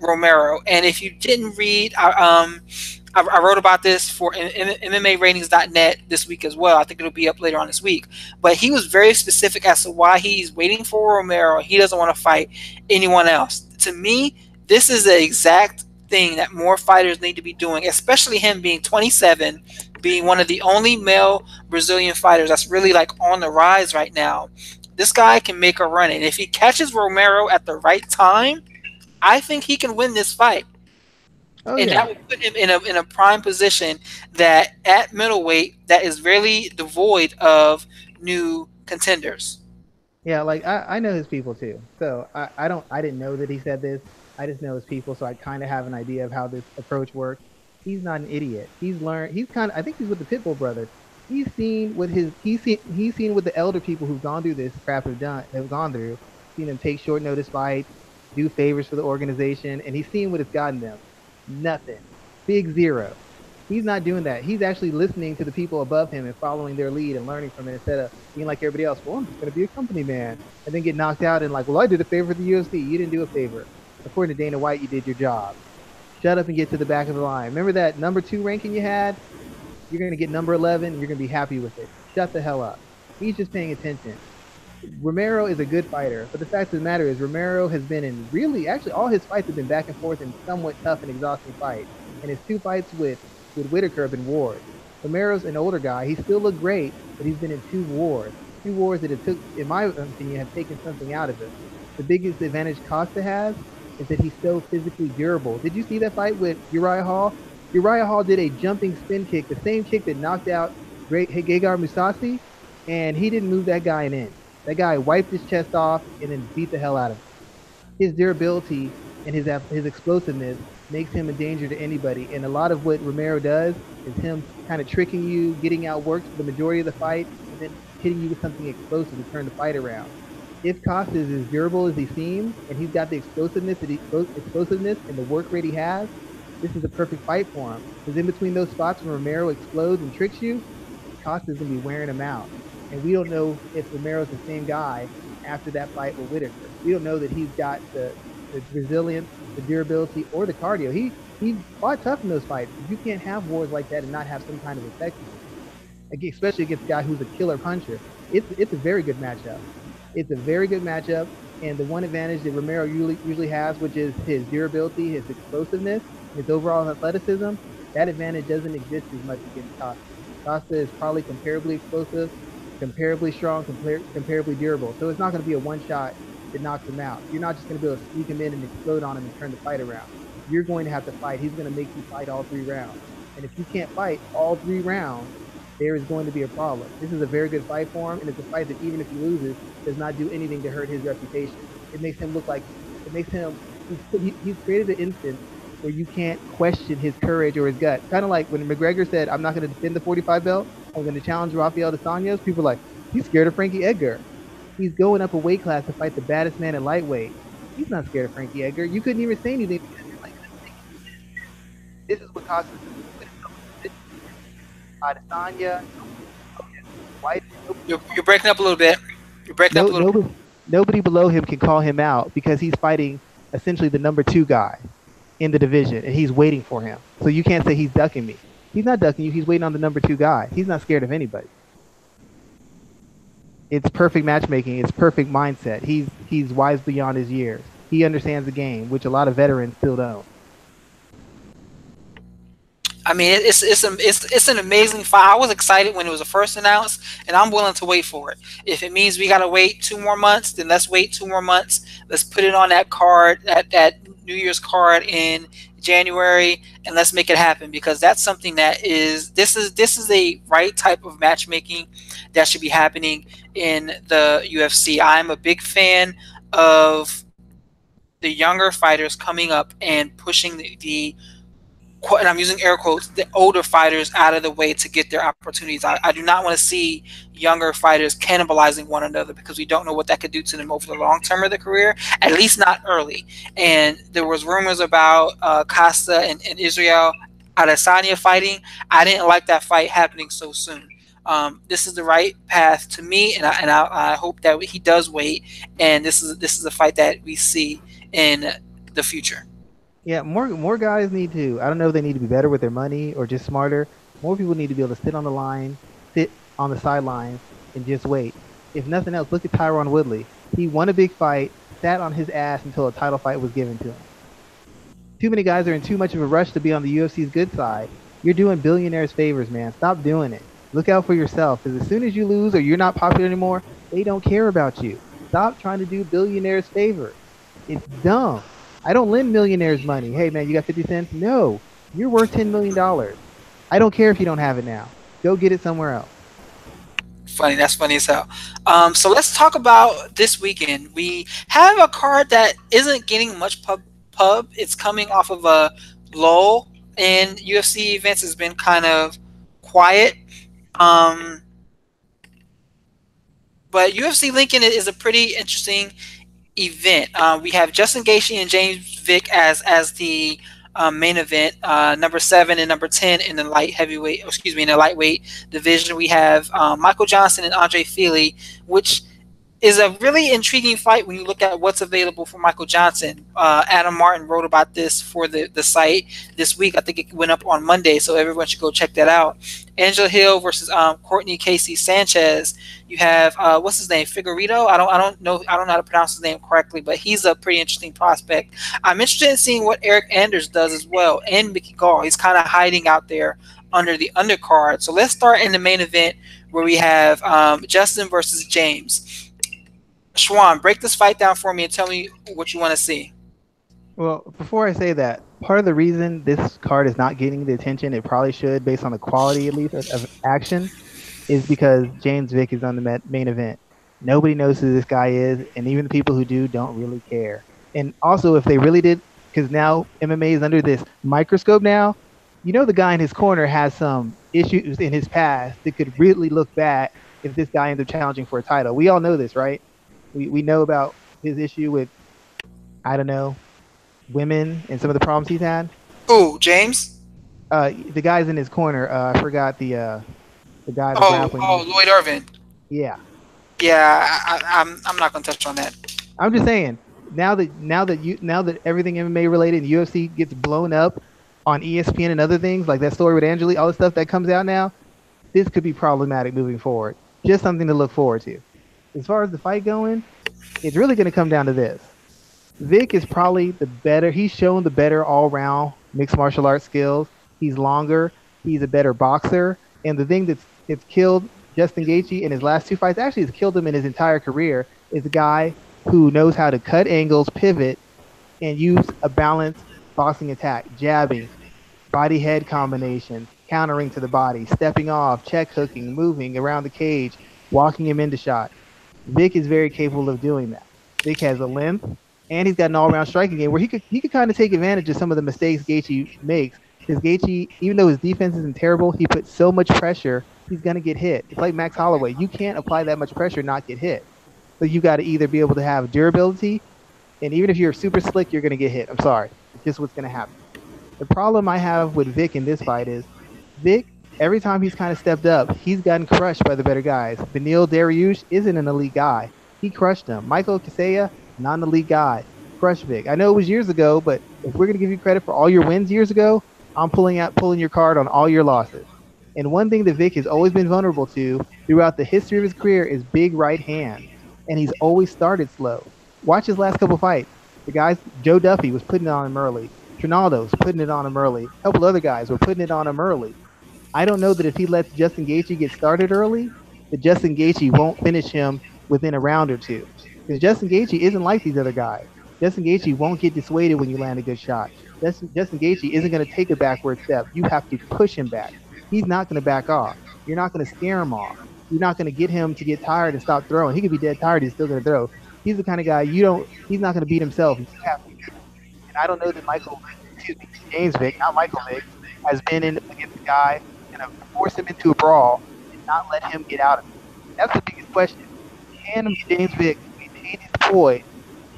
Romero. And if you didn't read, I wrote about this for MMAratings.net this week as well. I think it'll be up later on this week. But he was very specific as to why he's waiting for Romero. He doesn't want to fight anyone else. To me, this is the exact thing that more fighters need to be doing, especially him being 27, being one of the only male Brazilian fighters that's really like on the rise right now. This guy can make a run. And if he catches Romero at the right time, I think he can win this fight. That would put him in a prime position that at middleweight that is really devoid of new contenders. Yeah, like I know his people too. So I didn't know that he said this. I just know his people, so I kind of have an idea of how this approach works. He's not an idiot. He's learned. I think he's with the Pitbull brothers. He's seen what the elder people who've gone through this crap have gone through. Seen them take short notice fights, do favors for the organization, and he's seen what it's gotten them. Nothing. Big zero. He's not doing that. He's actually listening to the people above him and following their lead and learning from it instead of being like everybody else. Well, I'm just going to be a company man. And then get knocked out and like, well, I did a favor for the UFC. You didn't do a favor. According to Dana White, you did your job. Shut up and get to the back of the line. Remember that number 2 ranking you had? You're going to get number 11. You're going to be happy with it. Shut the hell up. He's just paying attention. Romero is a good fighter, but the fact of the matter is Romero has been in really, actually all his fights have been back and forth in somewhat tough and exhausting fights. And his 2 fights with Whitaker have been wars. Romero's an older guy. He still looked great, but he's been in 2 wars. 2 wars that it took, in my opinion, have taken something out of him. The biggest advantage Costa has is that he's so physically durable. Did you see that fight with Uriah Hall? Uriah Hall did a jumping spin kick, the same kick that knocked out Gegard Mousasi, and he didn't move that guy an inch. That guy wiped his chest off and then beat the hell out of him. His durability and his explosiveness makes him a danger to anybody. And a lot of what Romero does is him kind of tricking you, getting outworked for the majority of the fight, and then hitting you with something explosive to turn the fight around. If Costa is as durable as he seems, and he's got the explosiveness and the work rate he has, this is a perfect fight for him. Because in between those spots when Romero explodes and tricks you, Costa's going to be wearing him out. And we don't know if Romero's the same guy after that fight with Whitaker. We don't know that he's got the resilience, the durability, or the cardio. He fought tough in those fights. You can't have wars like that and not have some kind of effectiveness, especially against a guy who's a killer puncher. It's a very good matchup. It's a very good matchup, and the one advantage that Romero usually has, which is his durability, his explosiveness, his overall athleticism, that advantage doesn't exist as much against Costa. Costa is probably comparably explosive, comparably strong, comparably durable. So it's not going to be a one-shot that knocks him out. You're not just going to be able to sneak him in and explode on him and turn the fight around. You're going to have to fight. He's going to make you fight all 3 rounds. And if you can't fight all 3 rounds, there is going to be a problem. This is a very good fight for him, and it's a fight that even if he loses, does not do anything to hurt his reputation. It makes him look like, he's created an instance where you can't question his courage or his gut. Kind of like when McGregor said, I'm not going to defend the 45 belt, I'm going to challenge Raphael dos Anjos. People are like, he's scared of Frankie Edgar. He's going up a weight class to fight the baddest man in lightweight. He's not scared of Frankie Edgar. You couldn't even say anything because you're like, this is what Costa's doing. Adesanya, White. You're breaking up a little bit. You're breaking up a little bit. Nobody below him can call him out because he's fighting essentially the number 2 guy in the division, and he's waiting for him. So you can't say he's ducking me. He's not ducking you. He's waiting on the number 2 guy. He's not scared of anybody. It's perfect matchmaking. It's perfect mindset. He's wise beyond his years. He understands the game, which a lot of veterans still don't. I mean, it's an amazing fight. I was excited when it was first announced, and I'm willing to wait for it. If it means we got to wait 2 more months, then let's wait 2 more months. Let's put it on that card, that New Year's card in January, and let's make it happen, because that's something that this is a right type of matchmaking that should be happening in the UFC. I'm a big fan of the younger fighters coming up and pushing the and I'm using air quotes, the older fighters out of the way to get their opportunities. I do not want to see younger fighters cannibalizing one another, because we don't know what that could do to them over the long term of their career, at least not early. And there was rumors about Costa and Israel Adesanya fighting. I didn't like that fight happening so soon. This is the right path to me, and I hope that he does wait, and this is a fight that we see in the future. Yeah, more guys need to, I don't know if they need to be better with their money or just smarter. More people need to be able to sit on the line, sit on the sidelines, and just wait. If nothing else, look at Tyron Woodley. He won a big fight, sat on his ass until a title fight was given to him. Too many guys are in too much of a rush to be on the UFC's good side. You're doing billionaires favors, man. Stop doing it. Look out for yourself, because as soon as you lose or you're not popular anymore, they don't care about you. Stop trying to do billionaires favors. It's dumb. I don't lend millionaires money. Hey, man, you got 50 cents? No. You're worth $10 million. I don't care if you don't have it now. Go get it somewhere else. Funny. That's funny as hell. So let's talk about this weekend. We have a card that isn't getting much pub. It's coming off of a lull in UFC events. It's been kind of quiet. But UFC Lincoln is a pretty interesting event. We have Justin Gaethje and James Vick as the main event, number 7 and number 10 in the in the lightweight division. We have Michael Johnson and Andre Fili, which is a really intriguing fight when you look at what's available for Michael Johnson. Adam Martin wrote about this for the site this week. I think it went up on Monday, so everyone should go check that out. Angela Hill versus Courtney Casey Sanchez. You have what's his name, Figueiredo. I don't know how to pronounce his name correctly, but he's a pretty interesting prospect. I'm interested in seeing what Eric Anders does as well, and Mickey Gall. He's kind of hiding out there under the undercard. So let's start in the main event where we have Justin versus James. Schwan, break this fight down for me and tell me what you want to see. Well, before I say that, part of the reason this card is not getting the attention it probably should, based on the quality at least of action, is because James Vick is on the main event. Nobody knows who this guy is, and even the people who do don't really care. And also, if they really did, because now MMA is under this microscope now, you know the guy in his corner has some issues in his past that could really look bad if this guy ends up challenging for a title. We all know this, right? We know about his issue with, I don't know, women and some of the problems he's had. Ooh, James? The guy's in his corner. I forgot the guy. Lloyd Irvin. Yeah. Yeah, I'm not gonna touch on that. I'm just saying, now that everything MMA related in UFC gets blown up on ESPN and other things like that story with Angelique, all the stuff that comes out now, this could be problematic moving forward. Just something to look forward to. As far as the fight going, it's really going to come down to this. Vick is probably the better. He's shown the better all-round mixed martial arts skills. He's longer. He's a better boxer. And the thing that's killed Justin Gaethje in his last two fights, actually has killed him in his entire career, is a guy who knows how to cut angles, pivot, and use a balanced boxing attack, jabbing, body-head combination, countering to the body, stepping off, check hooking, moving around the cage, walking him into shot. Vick is very capable of doing that. Vick has a length, and he's got an all-around striking game where he could kind of take advantage of some of the mistakes Gaethje makes. Because Gaethje, even though his defense isn't terrible, he puts so much pressure, he's going to get hit. It's like Max Holloway. You can't apply that much pressure and not get hit. So you got to either be able to have durability, and even if you're super slick, you're going to get hit. I'm sorry. It's just what's going to happen. The problem I have with Vick in this fight is Vick, every time he's kind of stepped up, he's gotten crushed by the better guys. Beneil Dariush isn't an elite guy. He crushed him. Michael Chandler, not an elite guy. Crushed Vick. I know it was years ago, but if we're going to give you credit for all your wins years ago, I'm pulling your card on all your losses. And one thing that Vick has always been vulnerable to throughout the history of his career is big right hand. And he's always started slow. Watch his last couple fights. The guys, Joe Duffy was putting it on him early. Trinaldo's putting it on him early. A couple other guys were putting it on him early. I don't know that if he lets Justin Gaethje get started early, that Justin Gaethje won't finish him within a round or two. Because Justin Gaethje isn't like these other guys. Justin Gaethje won't get dissuaded when you land a good shot. Justin Gaethje isn't going to take a backward step. You have to push him back. He's not going to back off. You're not going to scare him off. You're not going to get him to get tired and stop throwing. He could be dead tired. He's still going to throw. He's the kind of guy he's not going to beat himself. You have to. And I don't know that James Vick, not Michael Vick, has been in against a guy and force him into a brawl and not let him get out of it. That's the biggest question. Can James Vick maintain his poise,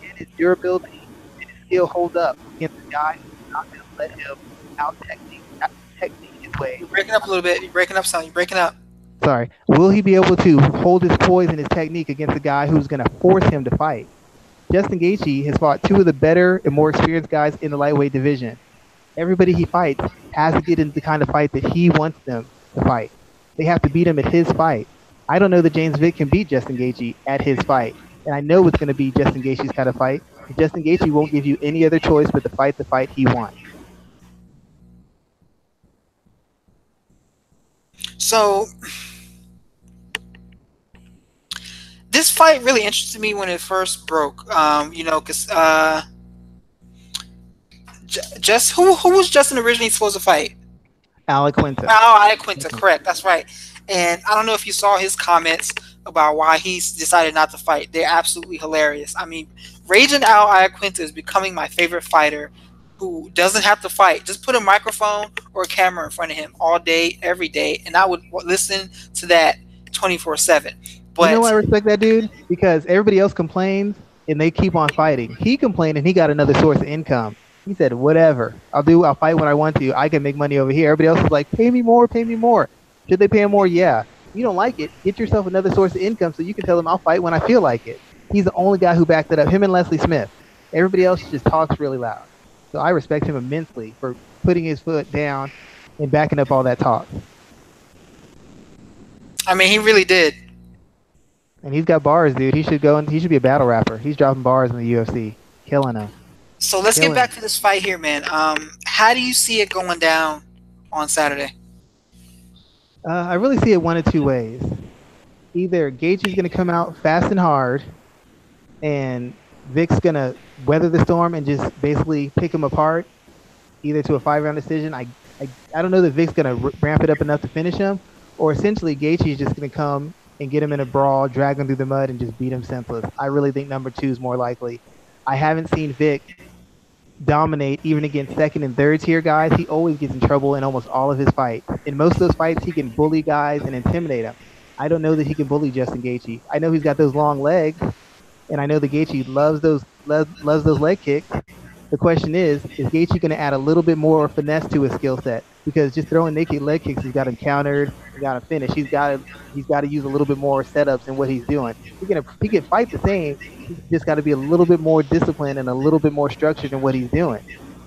can his durability, and his skill hold up against a guy who's not going to let him out technique his way? You're breaking up a little bit. You're breaking up, son. You're breaking up. Sorry. Will he be able to hold his poise and his technique against a guy who's going to force him to fight? Justin Gaethje has fought two of the better and more experienced guys in the lightweight division. Everybody he fights has to get into the kind of fight that he wants them to fight. They have to beat him at his fight. I don't know that James Vick can beat Justin Gaethje at his fight. And I know it's going to be Justin Gaethje's kind of fight. Justin Gaethje won't give you any other choice but to fight the fight he wants. So this fight really interested me when it first broke. Because who was Justin originally supposed to fight? Alaquinta. Oh, Alaquinta, correct. That's right. And I don't know if you saw his comments about why he's decided not to fight. They're absolutely hilarious. I mean, Raging Al Iaquinta is becoming my favorite fighter who doesn't have to fight. Just put a microphone or a camera in front of him all day, every day, and I would listen to that 24/7. But you know why I respect that dude? Because everybody else complains and they keep on fighting. He complained and he got another source of income. He said, whatever. I'll fight when I want to. I can make money over here. Everybody else is like, pay me more, pay me more. Should they pay him more? Yeah. You don't like it, get yourself another source of income so you can tell him I'll fight when I feel like it. He's the only guy who backed it up, him and Leslie Smith. Everybody else just talks really loud. So I respect him immensely for putting his foot down and backing up all that talk. I mean, he really did. And he's got bars, dude. He should be a battle rapper. He's dropping bars in the UFC. Killing them. So let's get back to this fight here, man. How do you see it going down on Saturday? I really see it one of two ways. Either Gaethje's going to come out fast and hard, and Vick's going to weather the storm and just basically pick him apart, either to a 5-round decision. I don't know that Vick's going to ramp it up enough to finish him, or essentially Gaethje's just going to come and get him in a brawl, drag him through the mud, and just beat him senseless. I really think number 2 is more likely. I haven't seen Vick dominate even against second and third tier guys. He always gets in trouble in almost all of his fights. In most of those fights, he can bully guys and intimidate them. I don't know that he can bully Justin Gaethje. I know he's got those long legs, and I know that Gaethje loves those leg kicks. The question is Gaethje going to add a little bit more finesse to his skill set? Because just throwing naked leg kicks, he's got him countered, he's got him finished. He's got to use a little bit more setups in what he's doing. He can fight the same. He's just got to be a little bit more disciplined and a little bit more structured in what he's doing.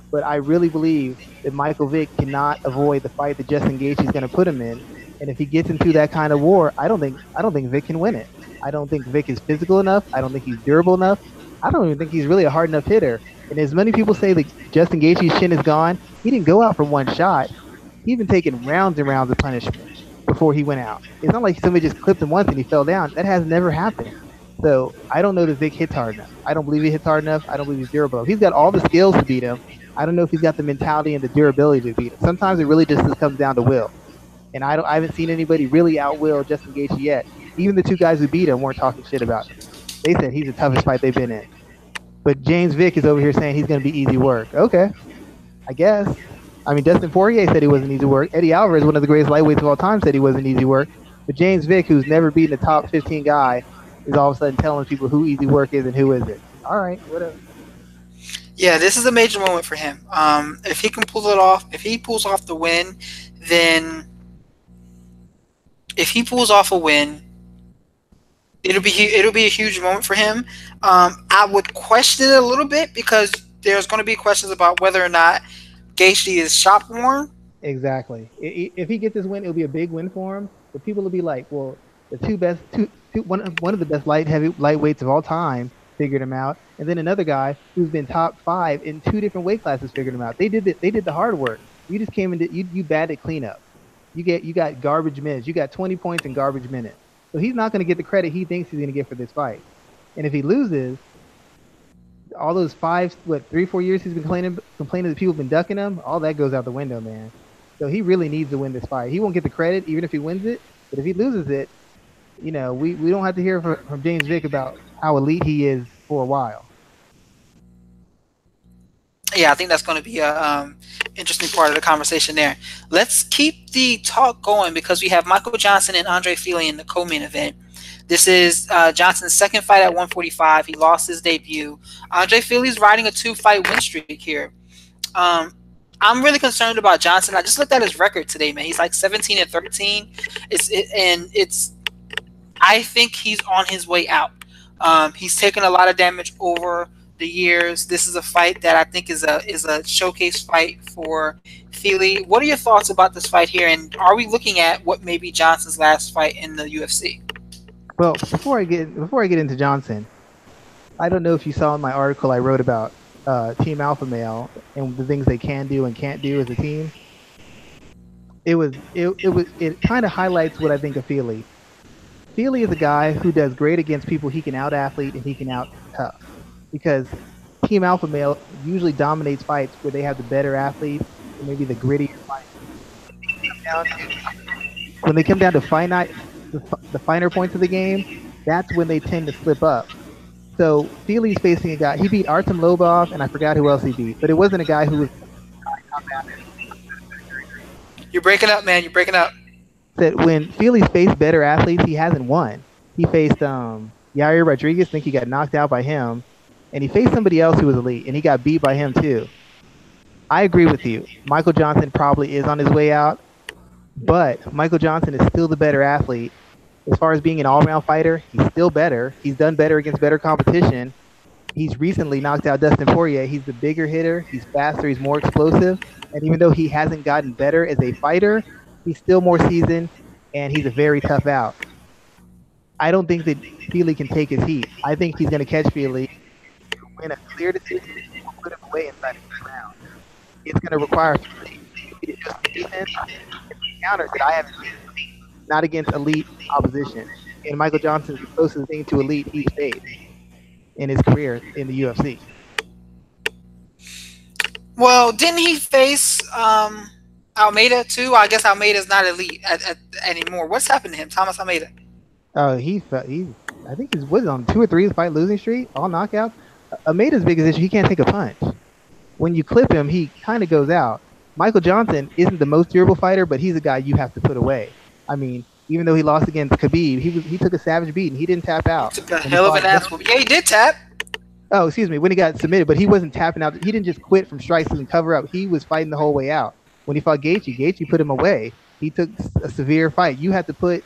But I really believe that Michael Vick cannot avoid the fight that Justin Gaethje is going to put him in. And if he gets into that kind of war, I don't think Vick can win it. I don't think Vick is physical enough. I don't think he's durable enough. I don't even think he's really a hard enough hitter. And as many people say that Justin Gaethje's chin is gone, he didn't go out for one shot. He's been taking rounds and rounds of punishment before he went out. It's not like somebody just clipped him once and he fell down. That has never happened. So I don't know that Vick hits hard enough. I don't believe he hits hard enough. I don't believe he's durable. He's got all the skills to beat him. I don't know if he's got the mentality and the durability to beat him. Sometimes it really just comes down to will. And I haven't seen anybody really outwill Justin Gaethje yet. Even the 2 guys who beat him weren't talking shit about him. They said he's the toughest fight they've been in. But James Vick is over here saying he's going to be easy work. Okay, I guess. I mean, Dustin Poirier said he wasn't easy work. Eddie Alvarez, one of the greatest lightweights of all time, said he wasn't easy work. But James Vick, who's never beaten a top 15 guy, is all of a sudden telling people who easy work is and who isn't. All right, whatever. Yeah, this is a major moment for him. If he can pull it off, if he pulls off the win, then it'll be a huge moment for him. I would question it a little bit because there's going to be questions about whether or not Gaethje is shop worn. Exactly. If he gets this win, it'll be a big win for him. But people will be like, well, the one of the best lightweights of all time figured him out, and then another guy who's been top 5 in 2 different weight classes figured him out. They did the hard work. You just came into you batted cleanup. You got garbage minutes. You got 20 points in garbage minutes. So he's not going to get the credit he thinks he's going to get for this fight. And if he loses, all those 3-4 years he's been complaining that people have been ducking him, all that goes out the window, man. So he really needs to win this fight. He won't get the credit even if he wins it. But if he loses it, we don't have to hear from James Vick about how elite he is for a while. Yeah, I think that's going to be a interesting part of the conversation there. Let's keep the talk going because we have Michael Johnson and Andre Fili in the co-main event. This is Johnson's second fight at 145. He lost his debut. Andre Fili's riding a 2-fight win streak here. I'm really concerned about Johnson. I just looked at his record today, man. He's like 17-13. I think he's on his way out. He's taken a lot of damage over the years. This is a fight that I think is a showcase fight for Fili. What are your thoughts about this fight here? And are we looking at what may be Johnson's last fight in the UFC? Well, before I get into Johnson, I don't know if you saw in my article I wrote about Team Alpha Male and the things they can do and can't do as a team. It kind of highlights what I think of Fili. Fili is a guy who does great against people he can out-athlete and he can out-tough. Because Team Alpha Male usually dominates fights where they have the better athletes or maybe the grittier fights. When they come down to the finer points of the game, that's when they tend to slip up. So Fili's facing a guy. He beat Artem Lobov, and I forgot who else he beat. But it wasn't a guy who was... You're breaking up, man. You're breaking up. That when Fili's faced better athletes, he hasn't won. He faced Yair Rodriguez. I think he got knocked out by him. And he faced somebody else who was elite, and he got beat by him too. I agree with you. Michael Johnson probably is on his way out. But Michael Johnson is still the better athlete. As far as being an all-round fighter, he's still better. He's done better against better competition. He's recently knocked out Dustin Poirier. He's the bigger hitter. He's faster. He's more explosive. And even though he hasn't gotten better as a fighter, he's still more seasoned, and he's a very tough out. I don't think that Fili can take his heat. I think he's going to catch Fili, win a clear decision, or put him away inside the first round. It's going to require Fili to adjust the defense and counters that I haven't seen, not against elite opposition. And Michael Johnson's the closest thing to elite he's faced in his career in the UFC. Well, didn't he face Almeida too? I guess Almeida's not elite anymore. What's happened to him, Thomas Almeida? I think he's on 2 or 3 fight losing streak, all knockouts. Almeida's biggest issue, he can't take a punch. When you clip him, he kind of goes out. Michael Johnson isn't the most durable fighter, but he's a guy you have to put away. I mean, even though he lost against Khabib, he took a savage beat and he didn't tap out. He took a hell of an ass whoop. Yeah, he did tap. Oh, excuse me, when he got submitted, but he wasn't tapping out. He didn't just quit from strikes and cover up. He was fighting the whole way out. When he fought Gaethje put him away. He took a severe fight. You have to put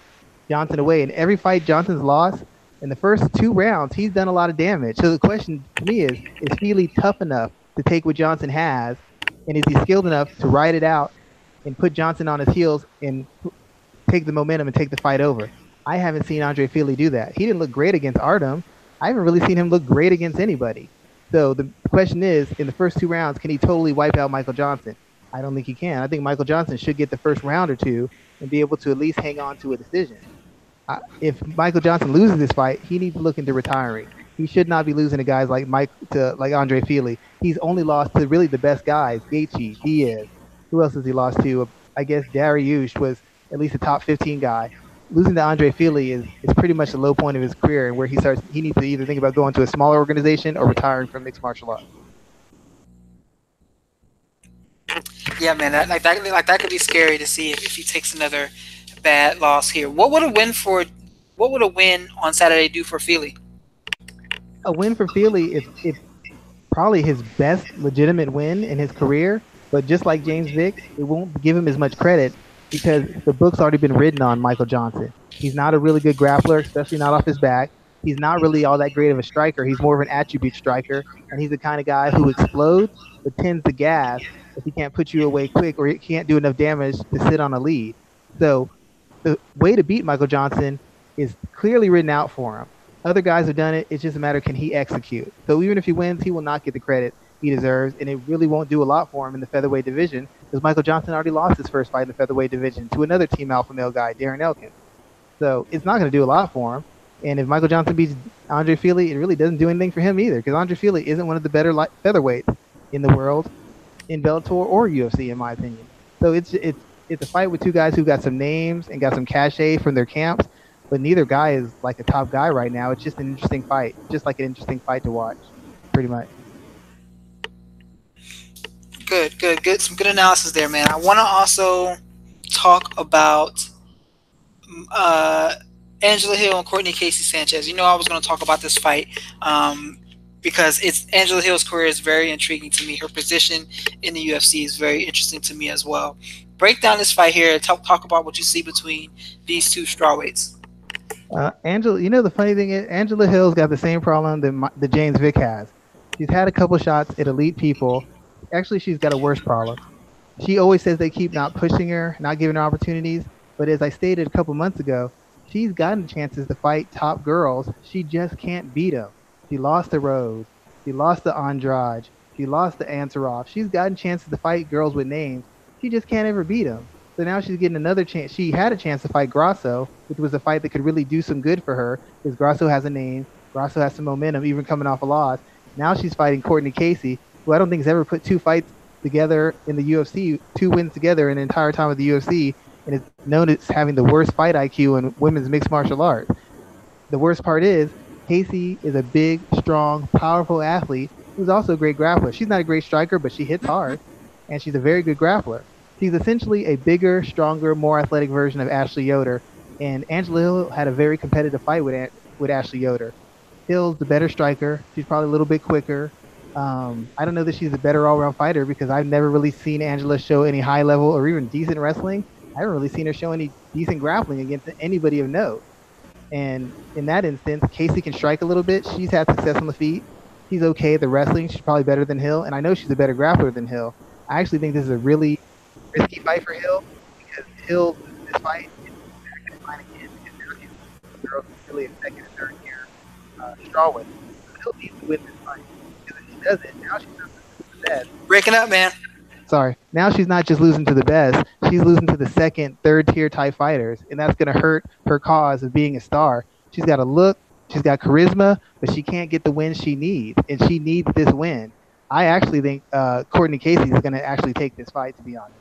Johnson away. In every fight Johnson's lost, in the first 2 rounds, he's done a lot of damage. So the question to me is Fili tough enough to take what Johnson has, and is he skilled enough to ride it out and put Johnson on his heels and take the momentum and take the fight over? I haven't seen Andre Fili do that. He didn't look great against Artem. I haven't really seen him look great against anybody. So the question is, in the first 2 rounds, can he totally wipe out Michael Johnson? I don't think he can. I think Michael Johnson should get the first round or 2 and be able to at least hang on to a decision. If Michael Johnson loses this fight, he needs to look into retiring. He should not be losing to guys like Andre Fili. He's only lost to really the best guys, Gaethje, Diaz. Who else has he lost to? I guess Dariush was at least a top 15 guy. Losing to Andre Fili is pretty much the low point of his career, and where he needs to either think about going to a smaller organization or retiring from mixed martial arts. Yeah, man, that could be scary to see if he takes another bad loss here. What would a win on Saturday do for Fili? A win for Fili is probably his best legitimate win in his career, but just like James Vick, it won't give him as much credit because the book's already been written on Michael Johnson. He's not a really good grappler, especially not off his back. He's not really all that great of a striker. He's more of an attribute striker, and he's the kind of guy who explodes but tends to gas if he can't put you away quick or he can't do enough damage to sit on a lead. So the way to beat Michael Johnson is clearly written out for him. Other guys have done it. It's just a matter of can he execute. So even if he wins, he will not get the credit he deserves, and it really won't do a lot for him in the featherweight division because Michael Johnson already lost his first fight in the featherweight division to another team alpha male guy, Darren Elkins. So it's not going to do a lot for him. And if Michael Johnson beats Andre Fili, it really doesn't do anything for him either because Andre Fili isn't one of the better featherweights in the world in Bellator or UFC, in my opinion. So it's a fight with 2 guys who got some names and got some cachet from their camps, but neither guy is like a top guy right now. It's just an interesting fight, just like an interesting fight to watch, pretty much. Good. Some good analysis there, man. I want to also talk about Angela Hill and Courtney Casey Sanchez. You know, I was going to talk about this fight because Angela Hill's career is very intriguing to me. Her position in the UFC is very interesting to me as well. Break down this fight here and talk about what you see between these 2 strawweights. Angela, you know, the funny thing is Angela Hill's got the same problem that James Vick has. She's had a couple shots at elite people. Actually, she's got a worse problem. She always says they keep not pushing her, not giving her opportunities. But as I stated a couple months ago, she's gotten chances to fight top girls. She just can't beat them. She lost to Rose. She lost to Andrade. She lost to Ansaroff. She's gotten chances to fight girls with names. She just can't ever beat them. So now she's getting another chance. She had a chance to fight Grasso, which was a fight that could really do some good for her because Grasso has a name. Grasso has some momentum, even coming off a loss. Now she's fighting Courtney Casey, who I don't think has ever put 2 fights together in the UFC, 2 wins together in the entire time of the UFC, and is known as having the worst fight IQ in women's mixed martial arts. The worst part is Casey is a big, strong, powerful athlete who's also a great grappler. She's not a great striker, but she hits hard, and she's a very good grappler. She's essentially a bigger, stronger, more athletic version of Ashley Yoder, and Angela Hill had a very competitive fight with Ashley Yoder. Hill's the better striker. She's probably a little bit quicker. I don't know that she's a better all-around fighter because I've never really seen Angela show any high level or even decent wrestling. I haven't really seen her show any decent grappling against anybody of note. And in that instance, Casey can strike a little bit. She's had success on the feet. She's okay at the wrestling. She's probably better than Hill. And I know she's a better grappler than Hill. I actually think this is a really risky fight for Hill because Hill loses this fight and back in line again because now she's girls really a second and third year strawweight. Hill needs to win this fight because if she doesn't, now she's not the best. Breaking up, man. Sorry. Now she's not just losing to the best. She's losing to the second, third tier type fighters. And that's going to hurt her cause of being a star. She's got a look. She's got charisma, but she can't get the win she needs. And she needs this win. I actually think Courtney Casey is going to actually take this fight, to be honest.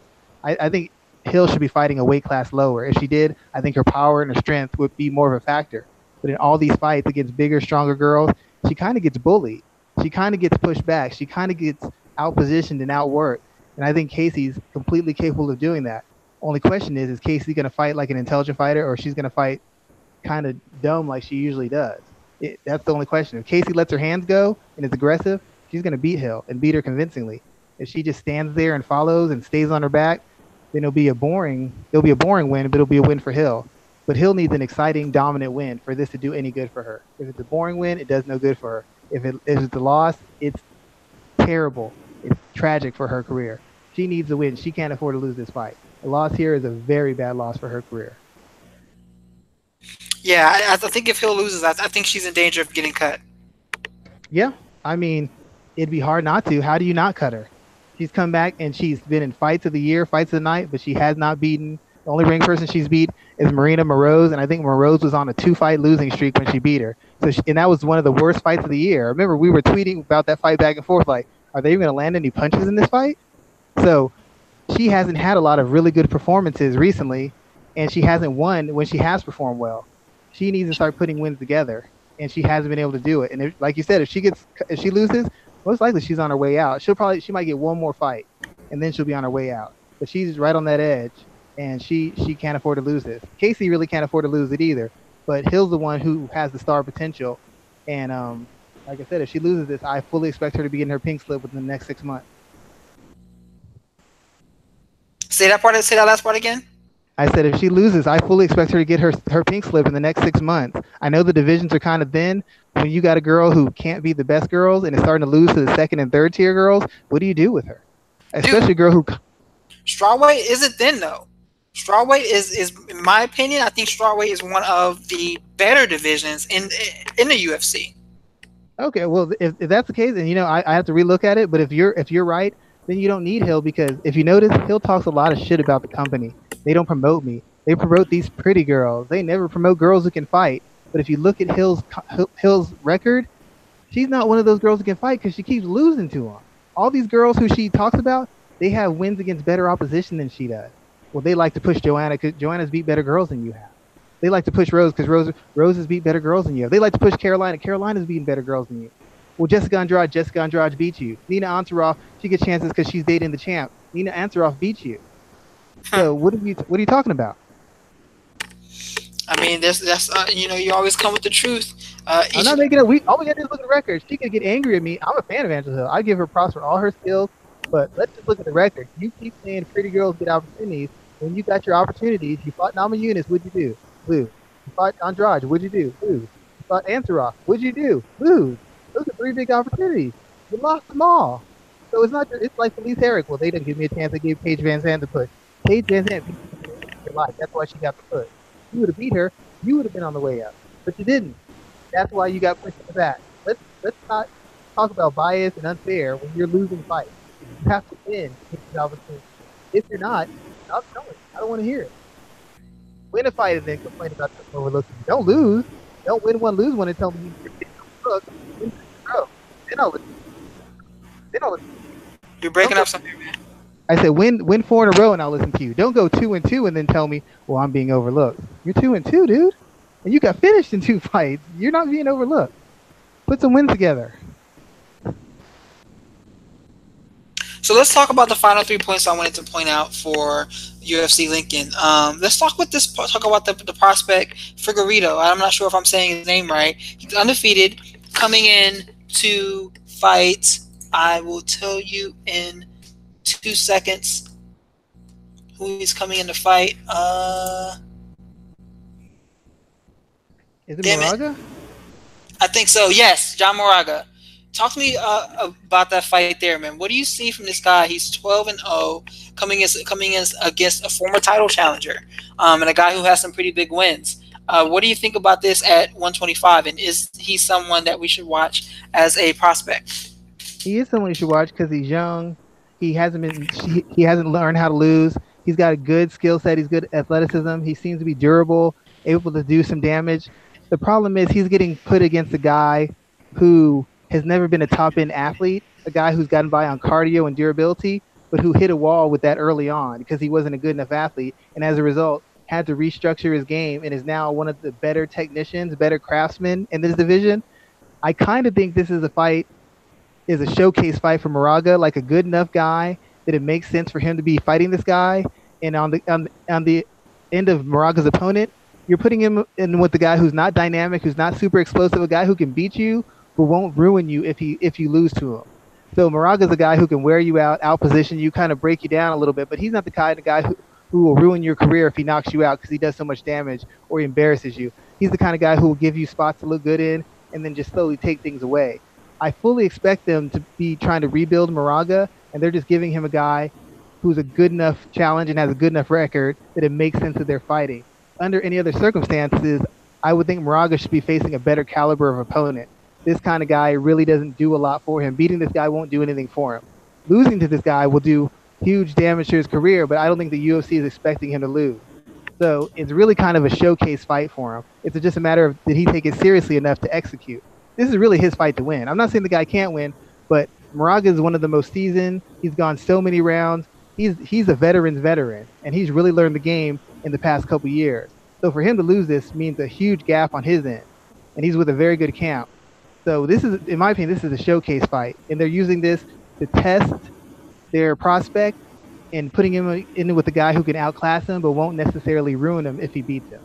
I think Hill should be fighting a weight class lower. If she did, I think her power and her strength would be more of a factor. But in all these fights against bigger, stronger girls, she kind of gets bullied. She kind of gets pushed back. She kind of gets outpositioned and outworked. And I think Casey's completely capable of doing that. Only question is Casey going to fight like an intelligent fighter, or she's going to fight kind of dumb like she usually does? That's the only question. If Casey lets her hands go and is aggressive, she's going to beat Hill and beat her convincingly. If she just stands there and follows and stays on her back, then it'll be a boring win, but it'll be a win for Hill. But Hill needs an exciting, dominant win for this to do any good for her. If it's a boring win, it does no good for her. If it's a loss, it's terrible. It's tragic for her career. She needs a win. She can't afford to lose this fight. A loss here is a very bad loss for her career. Yeah, I think if Hill loses, I think she's in danger of getting cut. Yeah, I mean, it'd be hard not to. How do you not cut her? She's come back and she's been in fights of the year, fights of the night, but she has not beaten. The only ring person she's beat is Marina Moroz, and I think Moroz was on a 2-fight losing streak when she beat her. And that was one of the worst fights of the year. I remember we were tweeting about that fight back and forth, like, are they even going to land any punches in this fight? So she hasn't had a lot of really good performances recently, and she hasn't won when she has performed well. She needs to start putting wins together, and she hasn't been able to do it. And like you said, if she loses, most likely she's on her way out. She might get one more fight, and then she'll be on her way out. But she's right on that edge, and she can't afford to lose this. Casey really can't afford to lose it either. But Hill's the one who has the star potential, and like I said, if she loses this, I fully expect her to be getting her pink slip within the next 6 months. Say that last part again. I said if she loses, I fully expect her to get her pink slip in the next 6 months. I know the divisions are kind of thin. When you got a girl who can't be the best girls and is starting to lose to the second and third tier girls, what do you do with her? Especially a girl who... Strawweight isn't thin, though. Strawweight is, in my opinion, I think strawweight is one of the better divisions in the UFC. Okay, well, if that's the case, then I have to relook at it. But if you're right, then you don't need Hill, because if you notice, Hill talks a lot of shit about the company. They don't promote me. They promote these pretty girls. They never promote girls who can fight. But if you look at Hill's record, she's not one of those girls who can fight because she keeps losing to them. All these girls who she talks about, they have wins against better opposition than she does. Well, they like to push Joanna because Joanna's beat better girls than you have. They like to push Rose because Rose has beat better girls than you have. They like to push Carolina. Carolina's beating better girls than you. Well, Jessica Andrade beat you. Nina Ansaroff, she gets chances because she's dating the champ. Nina Ansaroff beats you. So what are you talking about? I mean, that's you always come with the truth. I'm not making it weak. All we got to do is look at the record. She could get angry at me. I'm a fan of Angela Hill. I give her props for all her skills, but let's just look at the record. You keep saying pretty girls get opportunities. When you got your opportunities, you fought Nama Nunes, what'd you do? Lose. You fought Andrade, what'd you do? Lose. You fought Ansaroff, what'd you do? Lose. Those are 3 big opportunities. You lost them all. So it's like Felice Herrick. Well, they didn't give me a chance. They gave Paige Van Zandt the push. Paige Van Zandt beat her life. That's why she got the push. If you would have beat her, you would have been on the way up. But you didn't. That's why you got pushed in the back. Let's not talk about bias and unfair when you're losing fights. You have to win to get the opportunity. If you're not, stop showing. I don't want to hear it. Win a fight and then complain about the overlooking. Don't lose. Don't win one, lose one, and tell me you're getting overlooked. Win 6 in a row. Then I'll listen. You're breaking up something, man. I said win 4 in a row and I'll listen to you. Don't go 2-2 and then tell me, well, I'm being overlooked. You're 2-2, dude. And you got finished in 2 fights. You're not being overlooked. Put some wins together. So let's talk about the final 3 points I wanted to point out for UFC Lincoln. Let's talk about the prospect Figueiredo. I'm not sure if I'm saying his name right. He's undefeated, coming in to fight. I will tell you in 2 seconds who he's coming in to fight. Is it Damn it. Moraga? I think so. Yes, John Moraga. Talk to me about that fight there, man. What do you see from this guy? He's 12-0, coming in against a former title challenger, and a guy who has some pretty big wins. What do you think about this at 125? And is he someone that we should watch as a prospect? He is someone you should watch because he's young. He hasn't learned how to lose. He's got a good skill set. He's good athleticism. He seems to be durable, able to do some damage. The problem is he's getting put against a guy who has never been a top-end athlete, a guy who's gotten by on cardio and durability, but who hit a wall with that early on because he wasn't a good enough athlete, and as a result, had to restructure his game and is now one of the better technicians, better craftsmen in this division. I kind of think this is a showcase fight for Moraga, like a good enough guy that it makes sense for him to be fighting this guy. And on the end of Moraga's opponent, you're putting him in with the guy who's not dynamic, who's not super explosive, a guy who can beat you, but won't ruin you if you lose to him. So Moraga's a guy who can wear you out, outposition you, kind of break you down a little bit, but he's not the kind of guy who will ruin your career if he knocks you out because he does so much damage or he embarrasses you. He's the kind of guy who will give you spots to look good in and then just slowly take things away. I fully expect them to be trying to rebuild Moraga, and they're just giving him a guy who's a good enough challenge and has a good enough record that it makes sense that they're fighting. Under any other circumstances, I would think Moraga should be facing a better caliber of opponent. This kind of guy really doesn't do a lot for him. Beating this guy won't do anything for him. Losing to this guy will do huge damage to his career, but I don't think the UFC is expecting him to lose. So it's really kind of a showcase fight for him. It's just a matter of did he take it seriously enough to execute. This is really his fight to win. I'm not saying the guy can't win, but Moraga is one of the most seasoned. He's gone so many rounds. He's a veteran's veteran, and he's really learned the game in the past couple years. So for him to lose this means a huge gap on his end, and he's with a very good camp. So this is, in my opinion, this is a showcase fight, and they're using this to test their prospect and putting him in with a guy who can outclass him but won't necessarily ruin him if he beats him.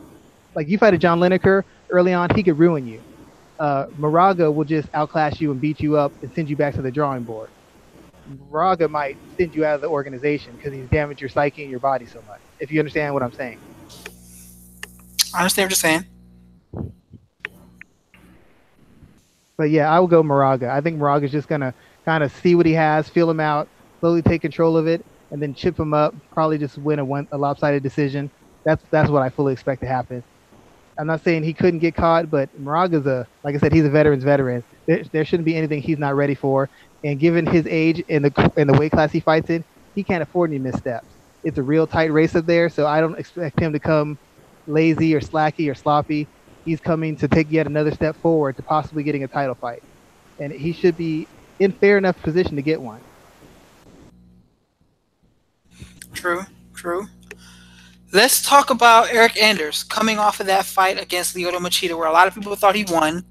Like you fight a John Lineker early on, he could ruin you. Moraga will just outclass you and beat you up and send you back to the drawing board. Moraga might send you out of the organization because he's damaged your psyche and your body so much, if you understand what I'm saying. I understand what you're saying. But yeah, I will go Moraga. I think Moraga's just going to kind of see what he has, feel him out, slowly take control of it, and then chip him up, probably just win a lopsided decision. That's what I fully expect to happen. I'm not saying he couldn't get caught, but Moraga's like I said, he's a veteran's veteran. There shouldn't be anything he's not ready for. And given his age and the weight class he fights in, he can't afford any missteps. It's a real tight race up there, so I don't expect him to come lazy or slacky or sloppy. He's coming to take yet another step forward to possibly getting a title fight. And he should be in fair enough position to get one. True. Let's talk about Eric Anders coming off of that fight against Lyoto Machida, where a lot of people thought he won.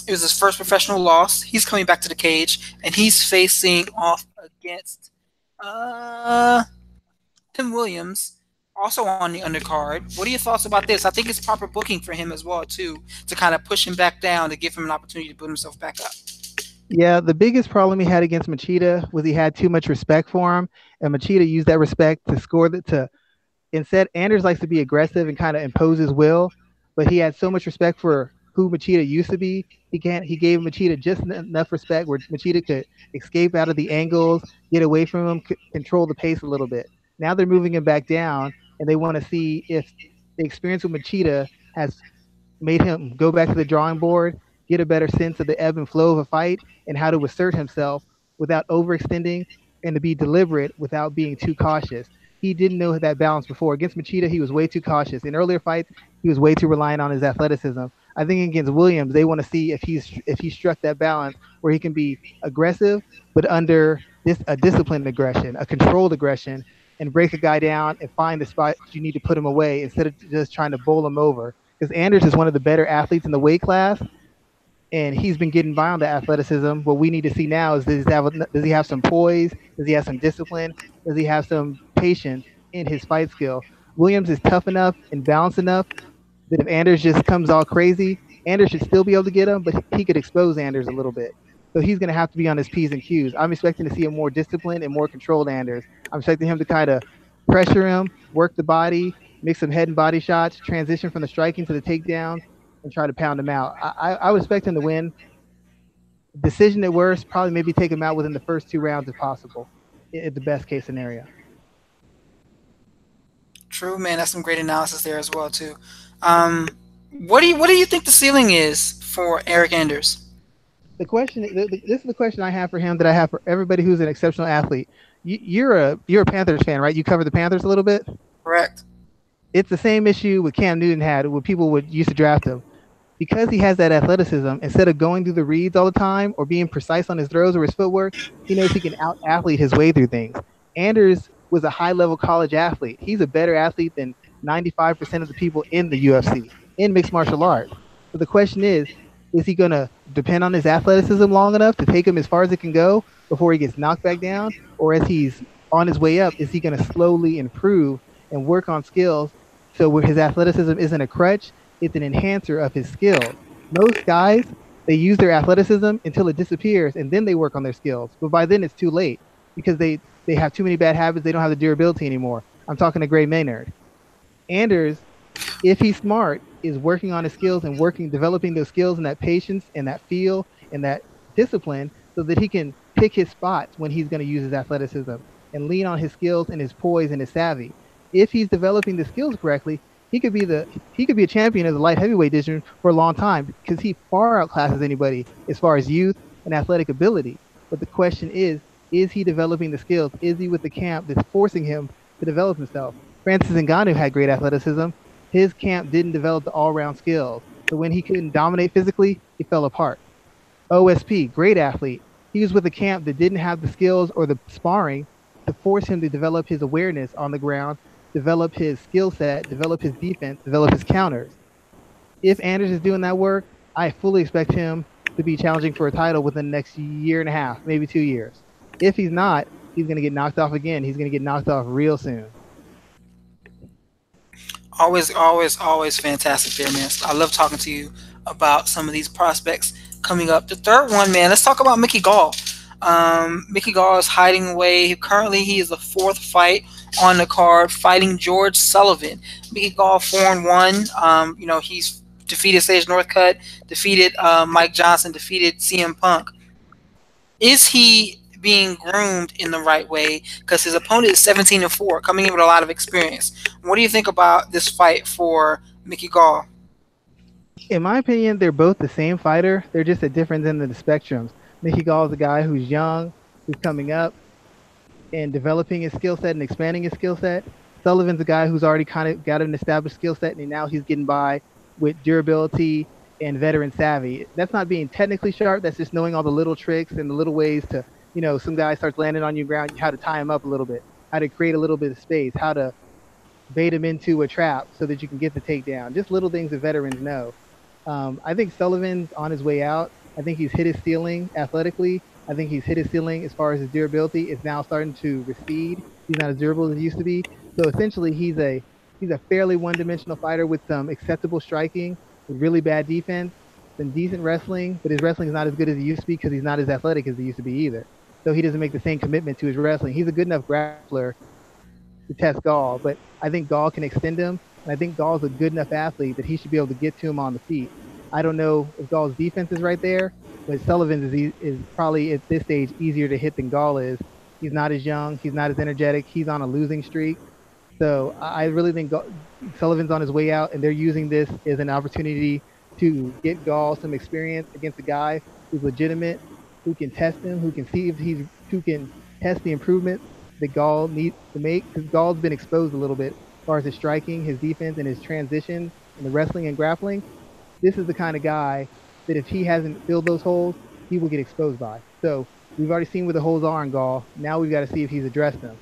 It was his first professional loss. He's coming back to the cage, and he's facing off against Tim Williams, also on the undercard. What are your thoughts about this? I think it's proper booking for him as well, too, to kind of push him back down, to give him an opportunity to put himself back up. Yeah, the biggest problem he had against Machida was he had too much respect for him, and Machida used that respect to score instead. Anders likes to be aggressive and kind of impose his will, but he had so much respect for who Machida used to be. He gave Machida just enough respect where Machida could escape out of the angles, get away from him, control the pace a little bit. Now they're moving him back down, and they want to see if the experience with Machida has made him go back to the drawing board, get a better sense of the ebb and flow of a fight and how to assert himself without overextending and to be deliberate without being too cautious. He didn't know that balance before. Against Machida, he was way too cautious. In earlier fights, he was way too reliant on his athleticism. I think against Williams, they want to see if he struck that balance where he can be aggressive, but under a disciplined aggression, a controlled aggression, and break a guy down and find the spot you need to put him away instead of just trying to bowl him over. Because Anders is one of the better athletes in the weight class, and he's been getting by on the athleticism. What we need to see now is does he have some poise? Does he have some discipline? Does he have some patience in his fight skill? Williams is tough enough and balanced enough that if Anders just comes all crazy, Anders should still be able to get him, but he could expose Anders a little bit. So he's going to have to be on his P's and Q's. I'm expecting to see a more disciplined and more controlled Anders. I'm expecting him to kind of pressure him, work the body, mix some head and body shots, transition from the striking to the takedowns, and try to pound him out. I would expect him to win. Decision at worst, probably maybe take him out within the first 2 rounds if possible, at the best case scenario. True, man. That's some great analysis there as well too. Um, what do you think the ceiling is for Eric Anders? The question, this is the question I have for him that I have for everybody who's an exceptional athlete. You're a Panthers fan, right? You cover the Panthers a little bit. Correct. It's the same issue with Cam Newton had when people would used to draft him because he has that athleticism. Instead of going through the reads all the time or being precise on his throws or his footwork, he knows he can out athlete his way through things. Anders was a high level college athlete. He's a better athlete than 95% of the people in the UFC in mixed martial arts. So the question is he going to depend on his athleticism long enough to take him as far as it can go before he gets knocked back down? Or as he's on his way up, is he going to slowly improve and work on skills so where his athleticism isn't a crutch, it's an enhancer of his skills? Most guys, they use their athleticism until it disappears and then they work on their skills. But by then it's too late because they have too many bad habits. They don't have the durability anymore. I'm talking to Gray Maynard. Anders, if he's smart, is working on his skills and developing those skills and that patience and that feel and that discipline so that he can pick his spots when he's going to use his athleticism and lean on his skills and his poise and his savvy. If he's developing the skills correctly, he could be a champion of the light heavyweight division for a long time because he far outclasses anybody as far as youth and athletic ability. But the question is he developing the skills? Is he with the camp that's forcing him to develop himself? Francis Ngannou had great athleticism. His camp didn't develop the all-round skills. So when he couldn't dominate physically, he fell apart. OSP, great athlete. He was with a camp that didn't have the skills or the sparring to force him to develop his awareness on the ground, develop his skill set, develop his defense, develop his counters. If Anders is doing that work, I fully expect him to be challenging for a title within the next year and a half, maybe 2 years. If he's not, he's going to get knocked off again. He's going to get knocked off real soon. Always fantastic there, man. I love talking to you about some of these prospects coming up. The third one, man, let's talk about Mickey Gall. Mickey Gall is hiding away. Currently, he is the fourth fight on the card, fighting George Sullivan. Mickey Gall 4-1. He's defeated Sage Northcutt, defeated Mike Johnson, defeated CM Punk. Is he being groomed in the right way? Because his opponent is 17-4, coming in with a lot of experience. What do you think about this fight for Mickey Gall? In my opinion, they're both the same fighter. They're just at different ends of the spectrums. Mickey Gall is a guy who's young, who's coming up and developing his skill set and expanding his skill set. Sullivan's a guy who's already kind of got an established skill set, and now he's getting by with durability and veteran savvy. That's not being technically sharp. That's just knowing all the little tricks and the little ways to, some guy starts landing on your ground, how to tie him up a little bit, how to create a little bit of space, how to bait him into a trap so that you can get the takedown. Just little things that veterans know. I think Sullivan's on his way out. I think he's hit his ceiling athletically. I think he's hit his ceiling as far as his durability. It's now starting to recede. He's not as durable as he used to be. So essentially, he's a fairly one-dimensional fighter with some acceptable striking, with really bad defense, some decent wrestling, but his wrestling is not as good as he used to be because he's not as athletic as he used to be either. So he doesn't make the same commitment to his wrestling. He's a good enough grappler to test Gall, but I think Gall can extend him, and I think Gall's a good enough athlete that he should be able to get to him on the feet. I don't know if Gall's defense is right there, but Sullivan's is probably at this stage easier to hit than Gall is. He's not as young. He's not as energetic. He's on a losing streak. So I really think Sullivan's on his way out, and they're using this as an opportunity to get Gall some experience against a guy who's legitimate, who can test him, who can see who can test the improvements that Gall needs to make, because Gall's been exposed a little bit as far as his striking, his defense, and his transitions, and the wrestling and grappling. This is the kind of guy that if he hasn't filled those holes, he will get exposed by. So we've already seen where the holes are in Gall. Now we've got to see if he's addressed them.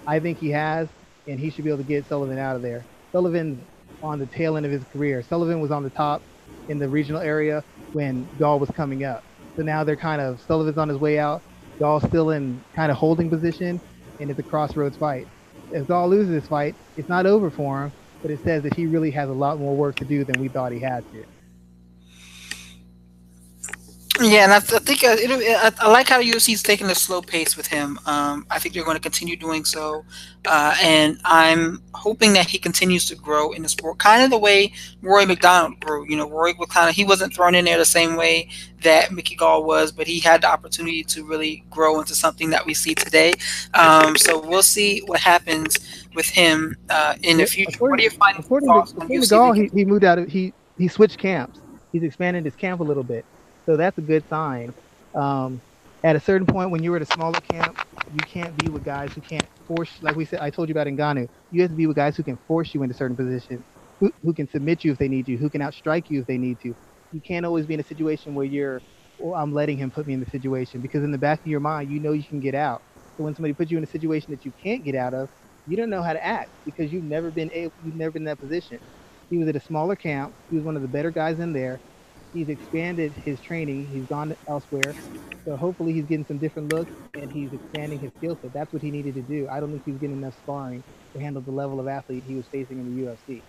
I think he has, and he should be able to get Sullivan out of there. Sullivan's on the tail end of his career. Sullivan was on the top in the regional area when Gall was coming up. So now Sullivan's on his way out. Gall's still in kind of holding position, and it's a crossroads fight. If Gall loses this fight, it's not over for him, but it says that he really has a lot more work to do than we thought he had to. Yeah, and I think I like how UFC is taking a slow pace with him. I think they're going to continue doing so, and I'm hoping that he continues to grow in the sport, kind of the way Roy McDonald grew. You know, Roy was kind of he wasn't thrown in there the same way that Mickey Gall was, but he had the opportunity to really grow into something that we see today. So we'll see what happens with him in the Yeah, future. What are your final thoughts on according to UFC Gall, Lincoln? he moved out of he switched camps. He's expanded his camp a little bit, so that's a good sign. Um, at a certain point, when you're at a smaller camp, you can't be with guys who can't force. Like we said, I told you about Ngannou. You have to be with guys who can force you into certain positions, who can submit you if they need you, who can outstrike you if they need to. You can't always be in a situation where you're, well, I'm letting him put me in the situation, because in the back of your mind, you know you can get out. So when somebody puts you in a situation that you can't get out of, you don't know how to act because you've never been in that position. He was at a smaller camp. He was one of the better guys in there. He's expanded his training. He's gone elsewhere. So hopefully he's getting some different looks and he's expanding his skill set. That's what he needed to do. I don't think he was getting enough sparring to handle the level of athlete he was facing in the UFC.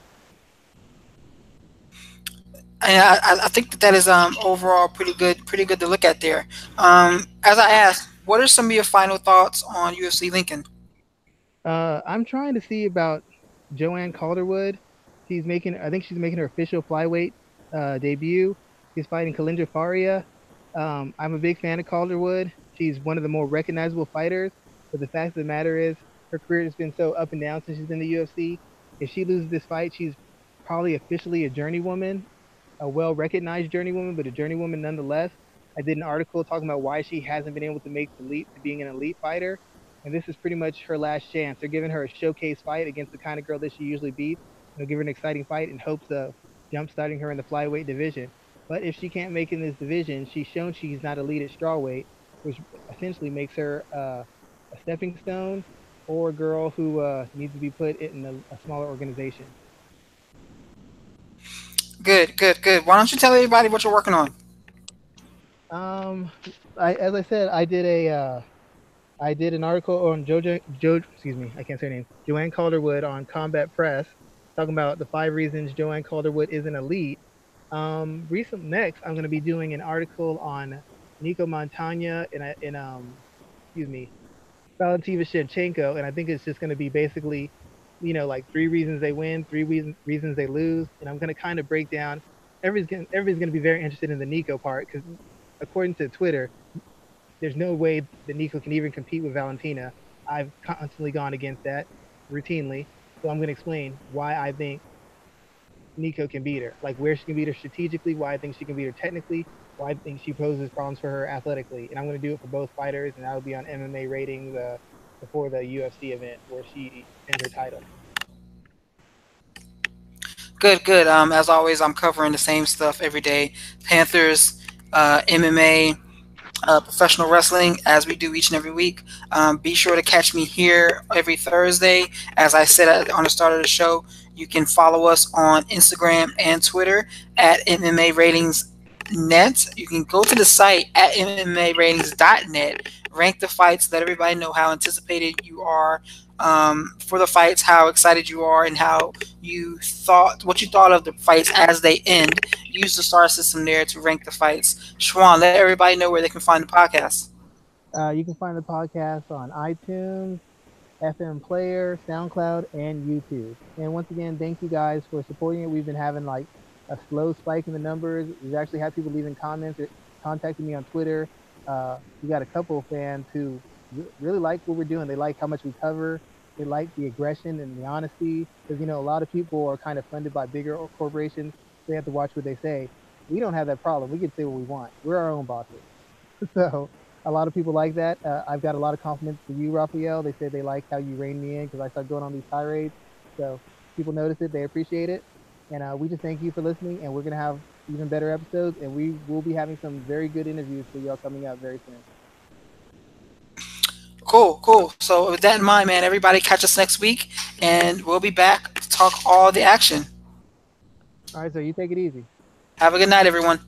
And I think that is overall pretty good to look at there. As I asked, what are some of your final thoughts on UFC Lincoln? I'm trying to see about Joanne Calderwood. I think she's making her official flyweight debut. She's fighting Kalindra Faria. I'm a big fan of Calderwood. She's one of the more recognizable fighters. But the fact of the matter is, her career has been so up and down since she's in the UFC. If she loses this fight, she's probably officially a journeywoman, a well recognized journeywoman, but a journeywoman nonetheless. I did an article talking about why she hasn't been able to make the leap to being an elite fighter, and this is pretty much her last chance. They're giving her a showcase fight against the kind of girl that she usually beats. They'll give her an exciting fight in hopes of jump-starting her in the flyweight division. But if she can't make it in this division, she's shown she's not elite at strawweight, which essentially makes her a stepping stone or a girl who needs to be put in a smaller organization. Good, good, good. Why don't you tell everybody what you're working on? Um, as I said, I did an article on excuse me, I can't say her name, Joanne Calderwood on Combat Press, talking about the 5 reasons Joanne Calderwood isn't elite. Next, I'm going to be doing an article on Nico Montagna excuse me, Valentina Shevchenko, and I think it's just going to be basically, like 3 reasons they win, 3 reasons they lose, and I'm going to kind of break down. Everybody's going to be very interested in the Nico part because, according to Twitter, there's no way that Nico can even compete with Valentina. I've constantly gone against that routinely, so I'm going to explain why I think Nico can beat her, like where she can beat her strategically, why I think she can beat her technically, why I think she poses problems for her athletically, and I'm going to do it for both fighters, and that'll be on MMA ratings before the UFC event where she defends her title. Good, good. As always, I'm covering the same stuff every day: Panthers, MMA, professional wrestling, as we do each and every week. Be sure to catch me here every Thursday. As I said on the start of the show, you can follow us on Instagram and Twitter at MMA Ratings Net. You can go to the site at MMAratings.net, rank the fights, let everybody know how anticipated you are for the fights, how excited you are, and what you thought of the fights as they end. Use the star system there to rank the fights. Schwan, let everybody know where they can find the podcast. You can find the podcast on iTunes, FM Player, SoundCloud, and YouTube. And once again, thank you guys for supporting it. We've been having like a slow spike in the numbers. We've actually had people leaving comments, contacting me on Twitter. We got a couple of fans who really like what we're doing. They like how much we cover. They like the aggression and the honesty. Because, a lot of people are kind of funded by bigger corporations. They have to watch what they say. We don't have that problem. We can say what we want. We're our own bosses. So a lot of people like that. I've got a lot of compliments for you, Raphael. They said they like how you rein me in because I start going on these tirades. So people notice it. They appreciate it. And we just thank you for listening. And we're going to have even better episodes. And we will be having some very good interviews for y'all coming out very soon. Cool, cool. So with that in mind, man, everybody catch us next week. And we'll be back to talk all the action. All right, so you take it easy. Have a good night, everyone.